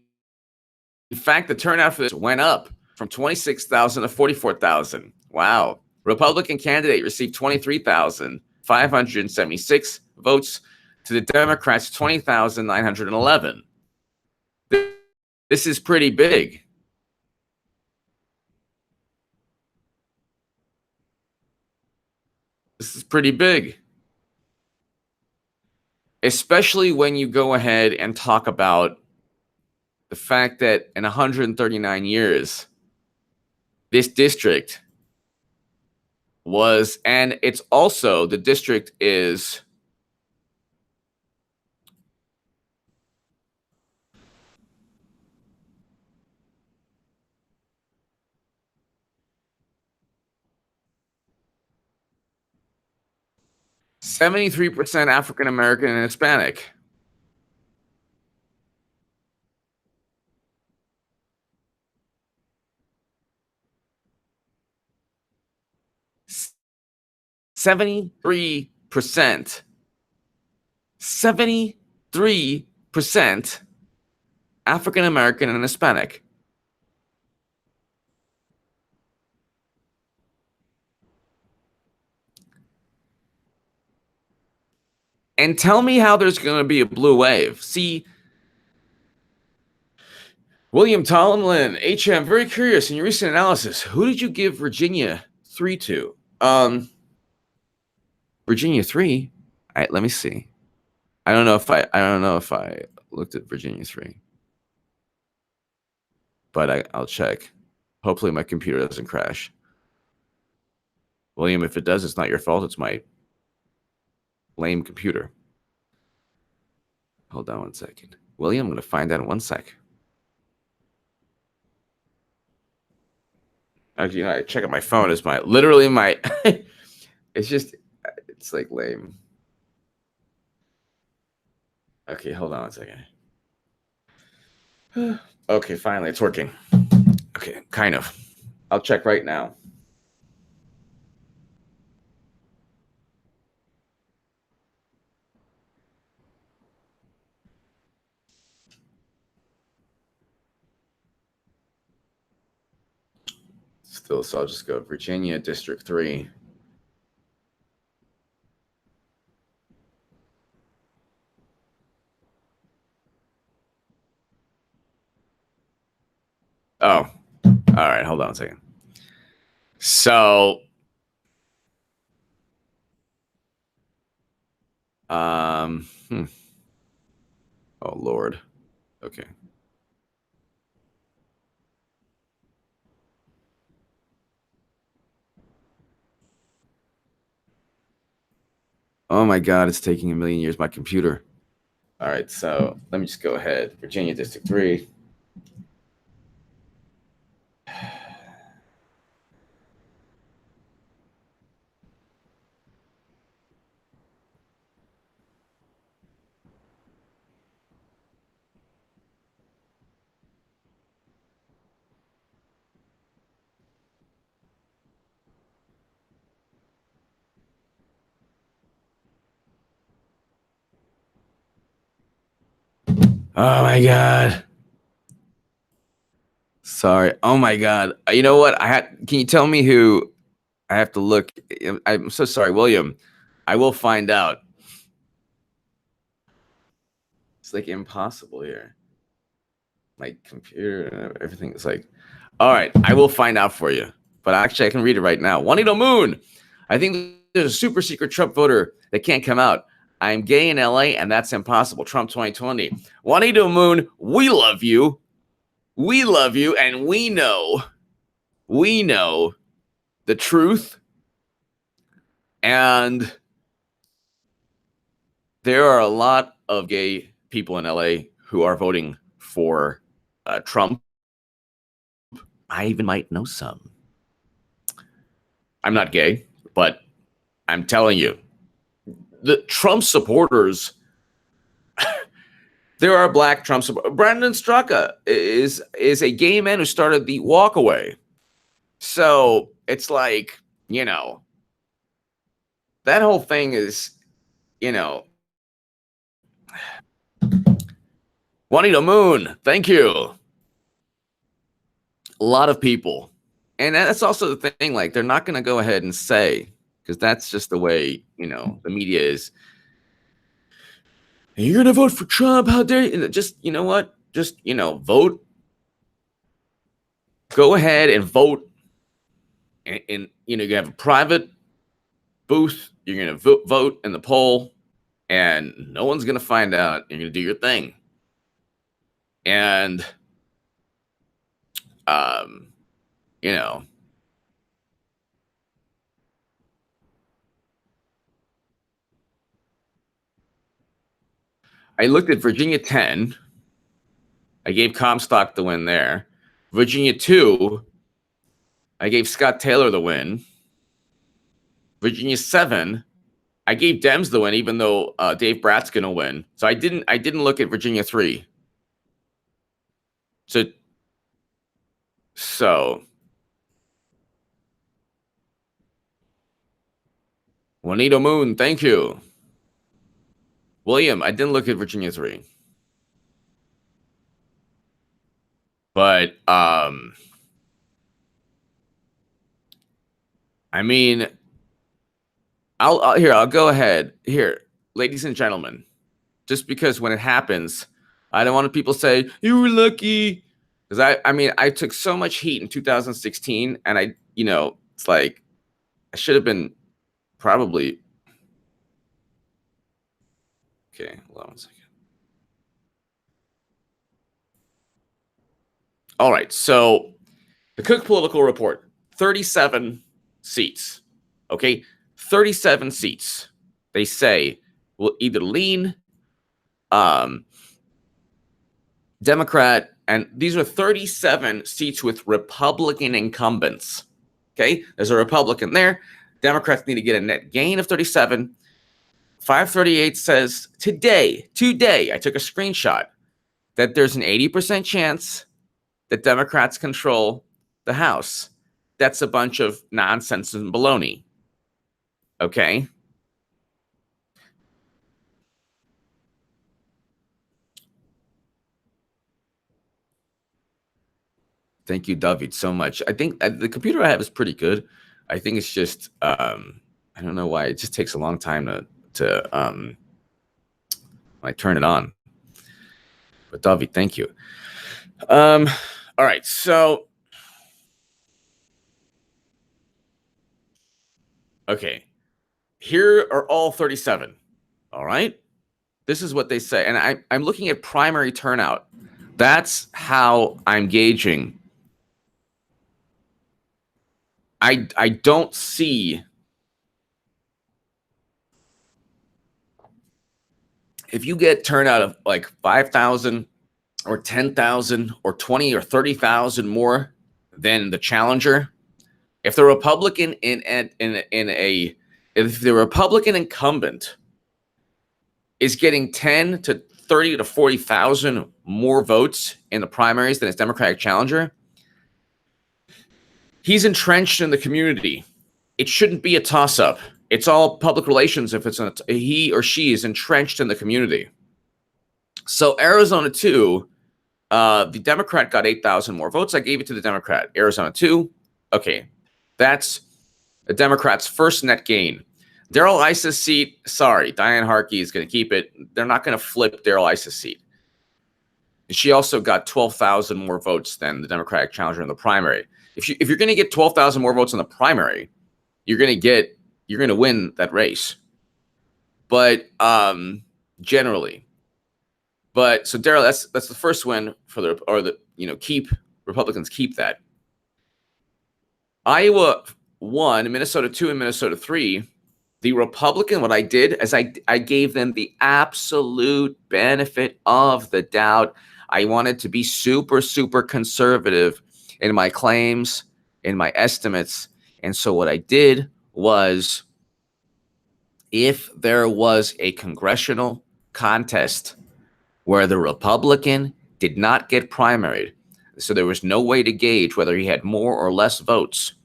fact, the turnout for this went up from 26,000 to 44,000. Wow. Republican candidate received 23,576 votes to the Democrats 20,911. This is pretty big. This is pretty big. Especially when you go ahead and talk about the fact that in 139 years, this district was, and it's also, the district is 73% African American and Hispanic. S- 73%. 73% African American and Hispanic. And tell me how there's going to be a blue wave. See, William Tomlin, HM, very curious in your recent analysis. Who did you give Virginia 3 to? Virginia 3. All right, let me see. I don't know if I looked at Virginia 3. But I'll check. Hopefully my computer doesn't crash. William, if it does, it's not your fault. It's my lame computer. Hold on one second. William, I'm going to find out in 1 sec. Actually, I check out my phone. It's literally my, it's like lame. Okay, hold on 1 second. Okay, finally, it's working. Okay, kind of. I'll check right now. Still, so I'll just go Virginia District 3. All right, hold on a second. So, oh Lord. Okay. Oh my God, it's taking a million years. My computer. All right, so let me just go ahead. Virginia District 3. Oh my God. Sorry. Oh my God. You know what? Can you tell me who I have to look? I'm so sorry, William. I will find out. It's like impossible here. My computer, everything is like, all right, I will find out for you. But actually, I can read it right now. Juanito Moon. I think there's a super secret Trump voter that can't come out. I'm gay in LA, and that's impossible. Trump 2020. Juanito Moon, we love you. We love you, and we know the truth. And there are a lot of gay people in LA who are voting for Trump. I even might know some. I'm not gay, but I'm telling you, the Trump supporters, there are black Trump supporters. Brandon Straka is a gay man who started the walkaway. So it's like, that whole thing is, Juanito Moon, thank you. A lot of people. And that's also the thing, like, they're not going to go ahead and say, because that's just the way, the media is. You're going to vote for Trump. How dare you? Just, you know what? Just, vote. Go ahead and vote. And you have a private booth. You're going to vote in the poll. And no one's going to find out. You're going to do your thing. And, I looked at Virginia 10. I gave Comstock the win there. Virginia 2, I gave Scott Taylor the win. Virginia 7, I gave Dems the win, even though Dave Bratt's going to win. So I didn't look at Virginia 3. So Juanito Moon, thank you. William, I didn't look at Virginia 3. But I mean, I'll go ahead. Here, ladies and gentlemen, just because when it happens, I don't want people to say you were lucky, because I took so much heat in 2016, and it's like I should have been probably. Okay, hold on 1 second. All right, so the Cook Political Report, 37 seats. Okay, 37 seats. They say will either lean Democrat, and these are 37 seats with Republican incumbents. Okay, there's a Republican there. Democrats need to get a net gain of 37. 538 says today, I took a screenshot that there's an 80% chance that Democrats control the House. That's a bunch of nonsense and baloney. Okay. Thank you, David, so much. I think the computer I have is pretty good. I think it's just I don't know why it just takes a long time to when I turn it on. But David, thank you. All right, so Okay. Here are all 37. All right. This is what they say. And I'm looking at primary turnout. That's how I'm gauging. I don't see. If you get turnout of like 5,000 or 10,000 or 20 or 30,000 more than the challenger, if the Republican if the Republican incumbent is getting 10 to 30 to 40,000 more votes in the primaries than his Democratic challenger, he's entrenched in the community. It shouldn't be a toss-up. It's all public relations if it's he or she is entrenched in the community. So Arizona 2, the Democrat got 8,000 more votes. I gave it to the Democrat. Arizona 2, okay. That's the Democrats' first net gain. Darrell Issa's seat, sorry, Diane Harkey is going to keep it. They're not going to flip Darrell Issa's seat. She also got 12,000 more votes than the Democratic challenger in the primary. If you're going to get 12,000 more votes in the primary, you're going to win that race. But generally, so Darrell, that's the first win for Republicans keep that. Iowa 1, Minnesota 2, and Minnesota 3. The Republican, what I did is I gave them the absolute benefit of the doubt. I wanted to be super, super conservative in my claims, in my estimates. And so what I did was, if there was a congressional contest where the Republican did not get primaried, so there was no way to gauge whether he had more or less votes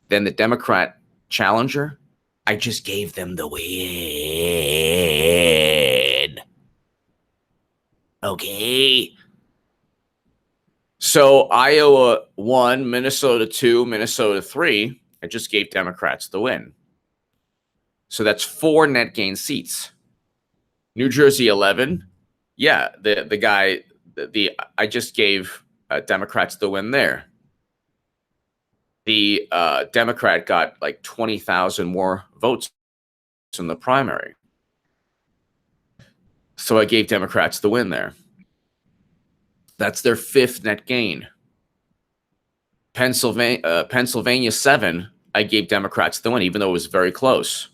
than the Democrat challenger, I just gave them the win. Okay. So Iowa 1, Minnesota 2, Minnesota 3, I just gave Democrats the win. So that's 4 net gain seats. New Jersey 11, yeah, I just gave Democrats the win there. The Democrat got like 20,000 more votes in the primary. So I gave Democrats the win there. That's their 5th net gain. Pennsylvania 7, I gave Democrats the win, even though it was very close.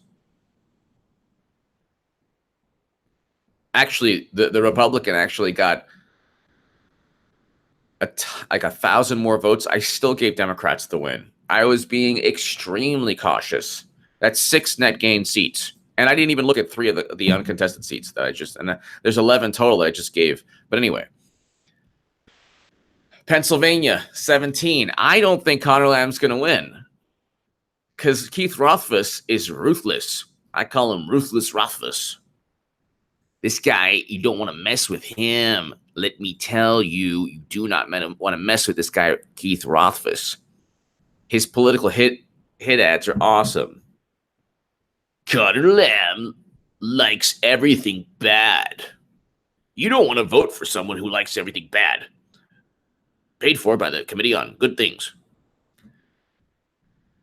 Actually, the Republican actually got like 1,000 more votes. I still gave Democrats the win. I was being extremely cautious. That's 6 net gain seats. And I didn't even look at 3 of the uncontested seats that there's 11 total that I just gave. But anyway, Pennsylvania 17. I don't think Conor Lamb's going to win because Keith Rothfuss is ruthless. I call him Ruthless Rothfuss. This guy, you don't want to mess with him. Let me tell you, you do not want to mess with this guy, Keith Rothfuss. His political hit ads are awesome. Conor Lamb likes everything bad. You don't want to vote for someone who likes everything bad. Paid for by the Committee on Good Things.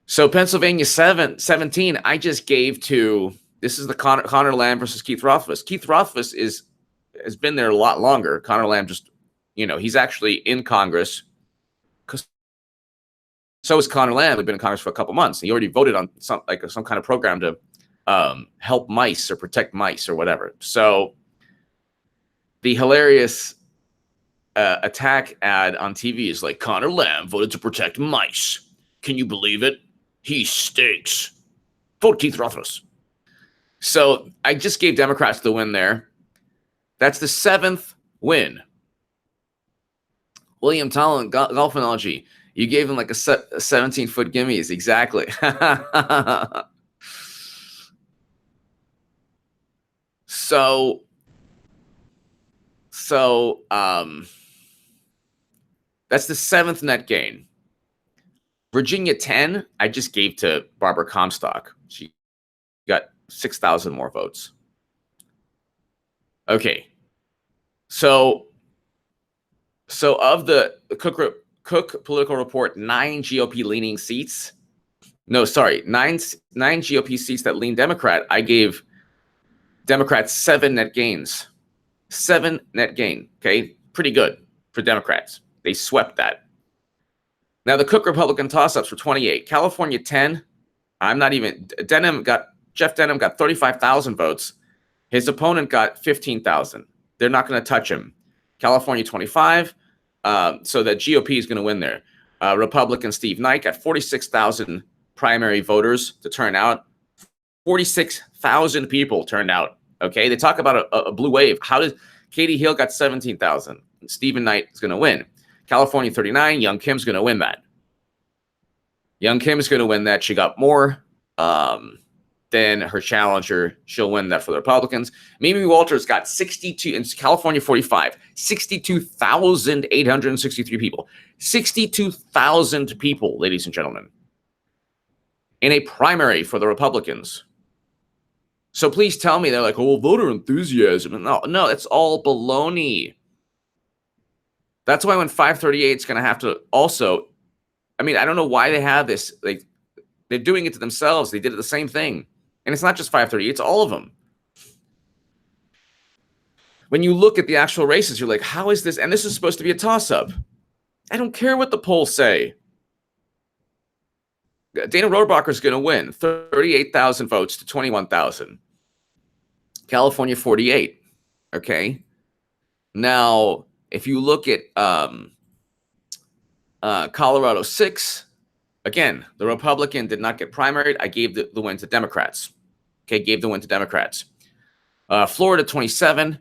So Pennsylvania 17, I just gave to, this is the Conor Lamb versus Keith Rothfuss. Keith Rothfuss has been there a lot longer. Conor Lamb just, he's actually in Congress. So is Conor Lamb. He's been in Congress for a couple months. He already voted on some kind of program to help mice or protect mice or whatever. So the hilarious attack ad on TV is like, Conor Lamb voted to protect mice. Can you believe it? He stinks. Vote Keith Rothfuss. So I just gave Democrats the win there. That's the 7th win. William Tallon, golf analogy. You gave him like a 17-foot gimmies. Exactly. So that's the 7th net gain. Virginia 10, I just gave to Barbara Comstock. She got 6,000 more votes. Okay. So of the Cook political report, 9 GOP leaning seats, No, sorry, nine GOP seats that lean Democrat. I gave Democrats 7 net gains. 7 net gain. Okay, pretty good for Democrats. They swept that. Now the Cook Republican toss-ups were 28. California 10. Jeff Denham got 35,000 votes. His opponent got 15,000. They're not going to touch him. California 25. So that GOP is going to win there. Republican Steve Knight got 46,000 primary voters to turn out. 46,000 people turned out. Okay, they talk about a blue wave. How does Katie Hill got 17,000? Stephen Knight is going to win. California 39. Young Kim's going to win that. Young Kim is going to win that. She got more than her challenger. She'll win that for the Republicans. Mimi Walters got 62 in California 45. 62,863 people. 62,000 people, ladies and gentlemen, in a primary for the Republicans. So please tell me they're like, oh, voter enthusiasm. No, it's all baloney. That's why when 538 is going to have to also, I mean, I don't know why they have this. Like, they're doing it to themselves. They did it the same thing. And it's not just 538, it's all of them. When you look at the actual races, you're like, how is this? And this is supposed to be a toss-up. I don't care what the polls say. Dana Rohrabacher is going to win 38,000 votes to 21,000. California 48. Okay. Now, if you look at Colorado 6, again, the Republican did not get primaried. I gave the win to Democrats. Okay, gave the win to Democrats. Florida 27.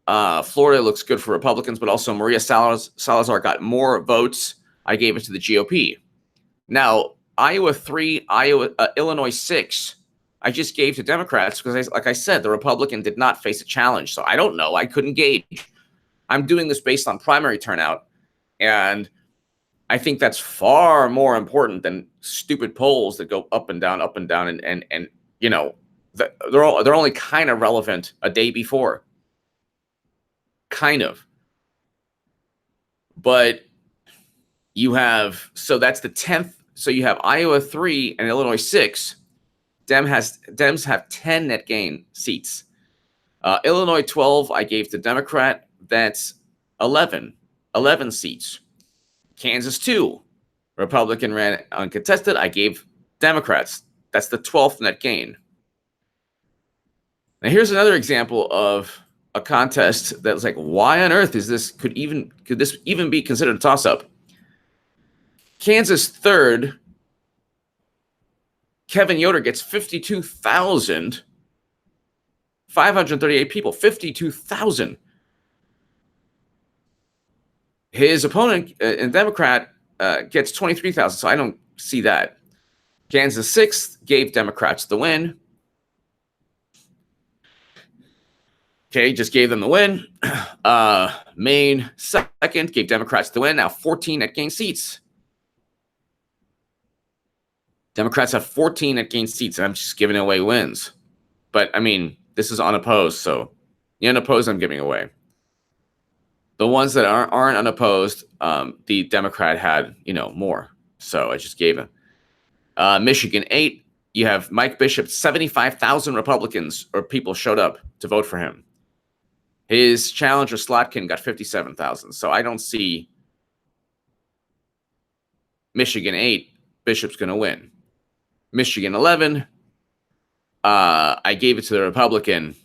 Florida looks good for Republicans, but also Maria Salazar got more votes. I gave it to the GOP. Now, Iowa 3, Illinois 6, I just gave to Democrats because, like I said, the Republican did not face a challenge. So I don't know. I couldn't gauge. I'm doing this based on primary turnout. And I think that's far more important than stupid polls that go up and down, and you know, they're only kind of relevant a day before. Kind of. But you have, so that's the 10th. So you have Iowa 3 and Illinois 6. Dems have 10 net gain seats. Illinois 12, I gave to Democrat. That's 11 seats. Kansas 2, Republican ran uncontested. I gave Democrats. That's the 12th net gain. Now here's another example of a contest that's like, why on earth is this? Could this even be considered a toss-up? Kansas 3rd, Kevin Yoder gets 52,538 people. 52,000. His opponent, in Democrat, gets 23,000. So I don't see that. Kansas 6th gave Democrats the win. Okay, just gave them the win. Maine 2nd gave Democrats the win. Now 14 net gain seats. Democrats have 14 net gain seats, and I'm just giving away wins. But, I mean, this is unopposed, so the unopposed I'm giving away. The ones that aren't unopposed, the Democrat had, more. So I just gave him. Michigan 8, you have Mike Bishop, 75,000 Republicans or people showed up to vote for him. His challenger, Slotkin, got 57,000. So I don't see Michigan 8, Bishop's going to win. Michigan 11, I gave it to the Republican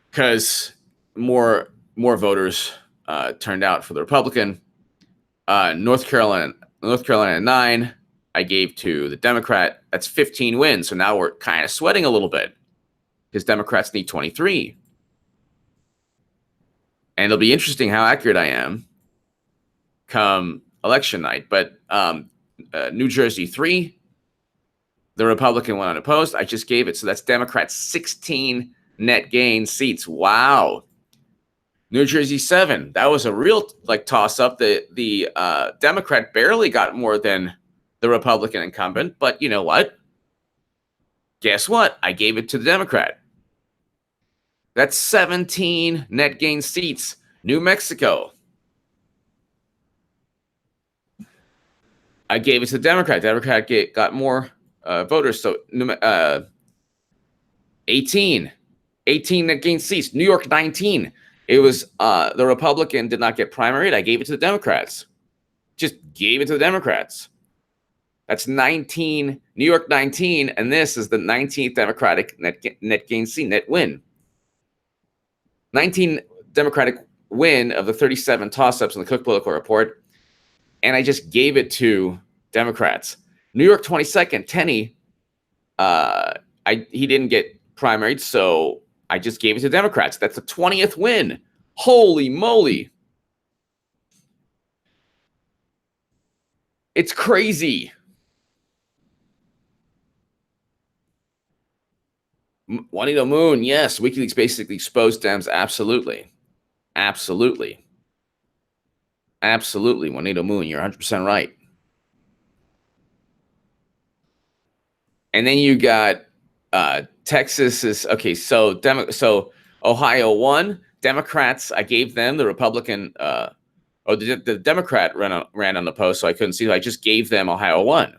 because more voters turned out for the Republican. North Carolina 9, I gave to the Democrat. That's 15 wins. So now we're kind of sweating a little bit because Democrats need 23. And it'll be interesting how accurate I am come election night. But New Jersey 3, the Republican went unopposed. I just gave it. So that's Democrats 16 net gain seats. Wow. New Jersey 7, that was a real toss-up. The Democrat barely got more than the Republican incumbent, but you know what? Guess what? I gave it to the Democrat. That's 17 net gain seats. New Mexico. I gave it to the Democrat. Democrat got more voters. So 18 that gained seats. New York 19. It was the Republican did not get primaried. I gave it to the Democrats. Just gave it to the Democrats. That's 19, New York 19, and this is the 19th Democratic net gain seat, net win. 19 Democratic win of the 37 toss-ups in the Cook Political Report, and I just gave it to Democrats. New York 22nd, Tenney, he didn't get primaried, so I just gave it to Democrats. That's the 20th win. Holy moly. It's crazy. Juanito Moon, yes. WikiLeaks basically exposed Dems. Absolutely. Absolutely. Absolutely. Juanito Moon, you're 100% right. And then you got Texas is okay. So Ohio won. Democrats, I gave them the Republican. The Democrat ran on the post, so I couldn't see it. I just gave them Ohio won.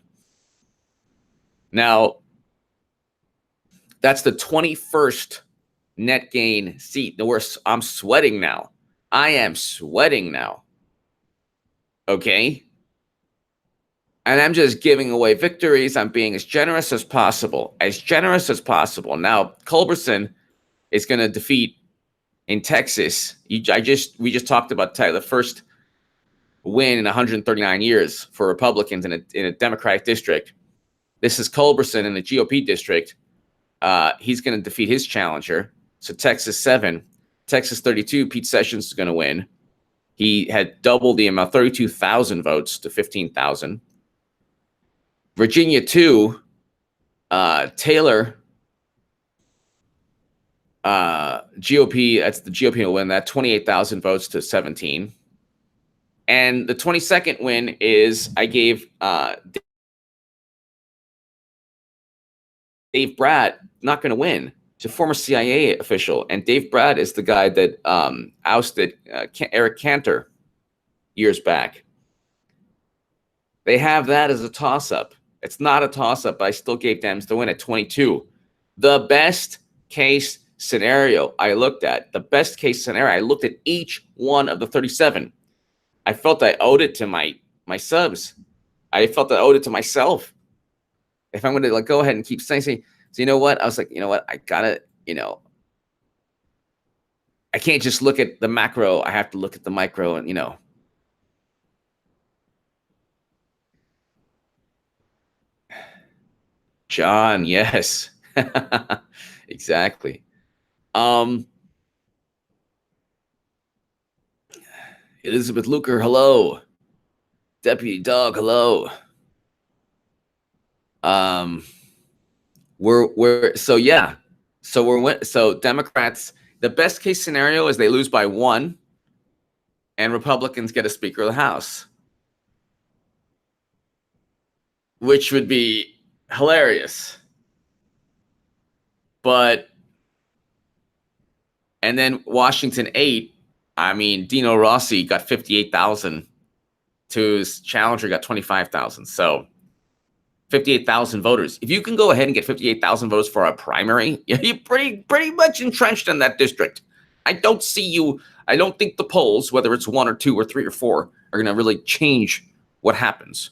Now, that's the 21st net gain seat. I'm sweating now. I am sweating now. Okay? And I'm just giving away victories. I'm being as generous as possible. As generous as possible. Now, Culberson is going to defeat in Texas. We just talked about the first win in 139 years for Republicans in a Democratic district. This is Culberson in the GOP district. He's going to defeat his challenger. So Texas 7, Texas 32, Pete Sessions is going to win. He had doubled the amount, 32,000 votes to 15,000. Virginia 2, Taylor, GOP, that's the GOP will win that, 28,000 votes to 17. And the 22nd win is I gave Dave Bratt, not going to win. He's a former CIA official. And Dave Bratt is the guy that ousted Eric Cantor years back. They have that as a toss-up. It's not a toss-up, but I still gave Dems to win at 22. The best case scenario I looked at, I looked at each one of the 37. I felt I owed it to my subs. I felt I owed it to myself. If I'm going to go ahead and keep saying, so you know what? I was like, you know what? I got to, I can't just look at the macro. I have to look at the micro and, John, yes. Exactly. Elizabeth Luker, hello. Deputy Dog, hello. So Democrats, the best case scenario is they lose by 1 and Republicans get a Speaker of the House, which would be hilarious. And then Washington 8, I mean, Dino Rossi got 58,000 to his challenger got 25,000. So 58,000 voters. If you can go ahead and get 58,000 votes for a primary, you're pretty much entrenched in that district. I don't think the polls, whether it's 1 or 2 or 3 or 4, are going to really change what happens.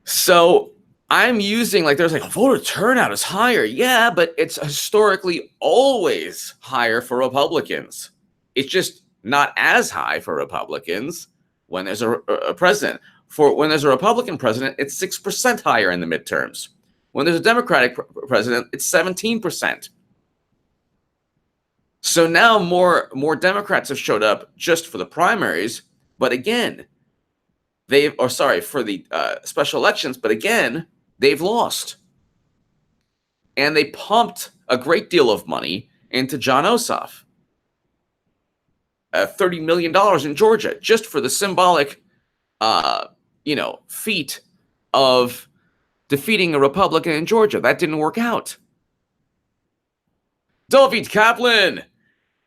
So I'm using, there's voter turnout is higher. Yeah, but it's historically always higher for Republicans. It's just not as high for Republicans when there's a president. When there's a Republican president, it's 6% higher in the midterms. When there's a Democratic president, it's 17%. So now more Democrats have showed up just for the primaries, but again, for the special elections, but again, they've lost. And they pumped a great deal of money into John Ossoff. $30 million in Georgia, just for the symbolic feat of defeating a Republican in Georgia. That didn't work out. David Kaplan,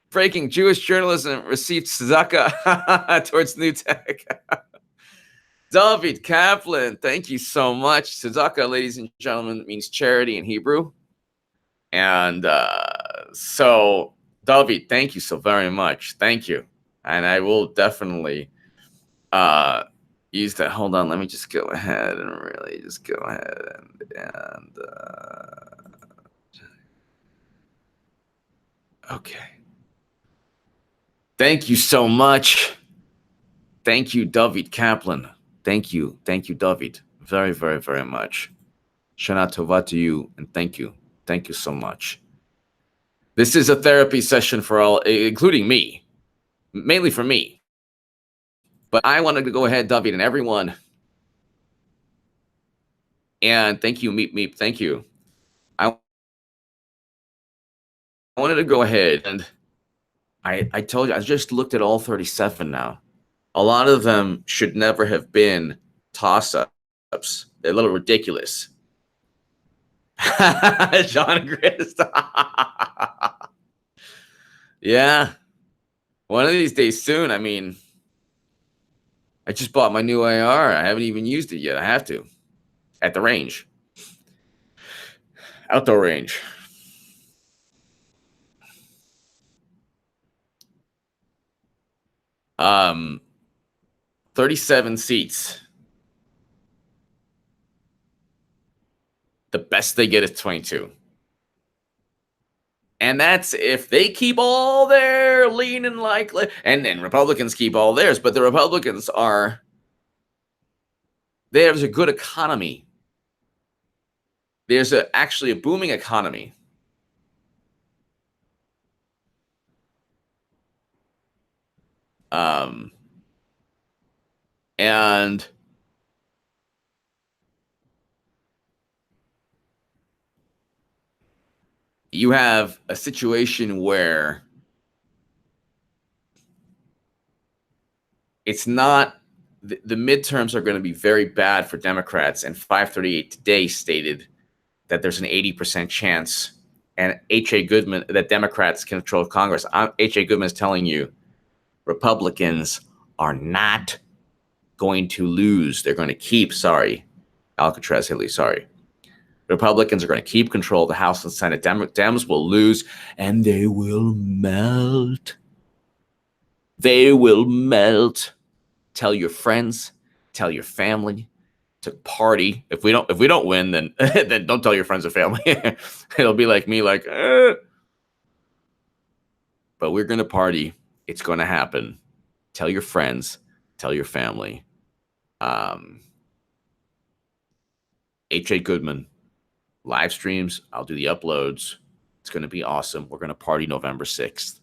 breaking Jewish journalism received tzedakah towards new tech. David Kaplan, thank you so much. Tzedakah, ladies and gentlemen, means charity in Hebrew. And so, David, thank you so very much. Thank you. And I will definitely use that. Hold on, let me just go ahead and really just go ahead and okay. Thank you so much. Thank you, David Kaplan. Thank you, David, very, very, very much. Shana Tova to you, and thank you so much. This is a therapy session for all, including me, mainly for me. But I wanted to go ahead, David, and everyone. And thank you, Meep, thank you. I wanted to go ahead, and I told you, I just looked at all 37 now. A lot of them should never have been toss-ups. They're a little ridiculous. John Grist. Yeah. One of these days soon. I mean, I just bought my new AR. I haven't even used it yet. I have to. At the range. Outdoor range. Um, 37 seats. The best they get is 22. And that's if they keep all their leaning like, and then Republicans keep all theirs, but the Republicans are, there's a good economy. There's actually a booming economy. And you have a situation where it's not, the midterms are going to be very bad for Democrats, and 538 today stated that there's an 80% chance, and H.A. Goodman, that Democrats control Congress. H.A. Goodman is telling you Republicans are not going to lose. They're going to keep, Alcatraz Hilly, Republicans are going to keep control of the House and Senate. Dems will lose, and they will melt. They will melt. Tell your friends, tell your family to party. If we don't win, then then don't tell your friends or family. It'll be like me, like, but we're gonna party. It's gonna happen. Tell your friends, tell your family. H.A. Goodman, live streams. I'll do the uploads. It's gonna be awesome. We're gonna party November 6th.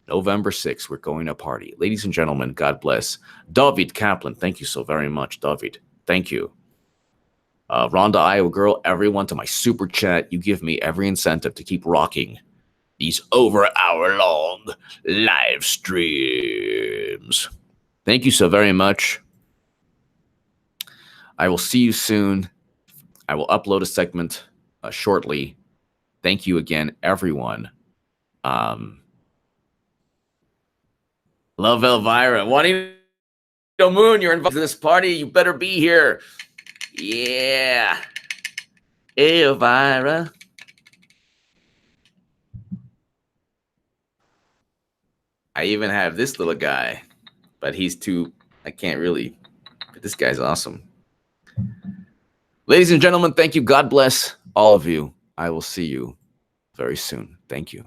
November 6th, we're going to party. Ladies and gentlemen, God bless. David Kaplan, thank you so very much, David. Thank you. Rhonda, Iowa girl, everyone to my super chat. You give me every incentive to keep rocking these over-hour-long live streams. Thank you so very much. I will see you soon. I will upload a segment shortly. Thank you again, everyone. Love Elvira. Juanito Moon, you're invited to this party. You better be here. Yeah. Elvira. I even have this little guy, but he's too, I can't really, but this guy's awesome. Ladies and gentlemen, thank you. God bless all of you. I will see you very soon. Thank you.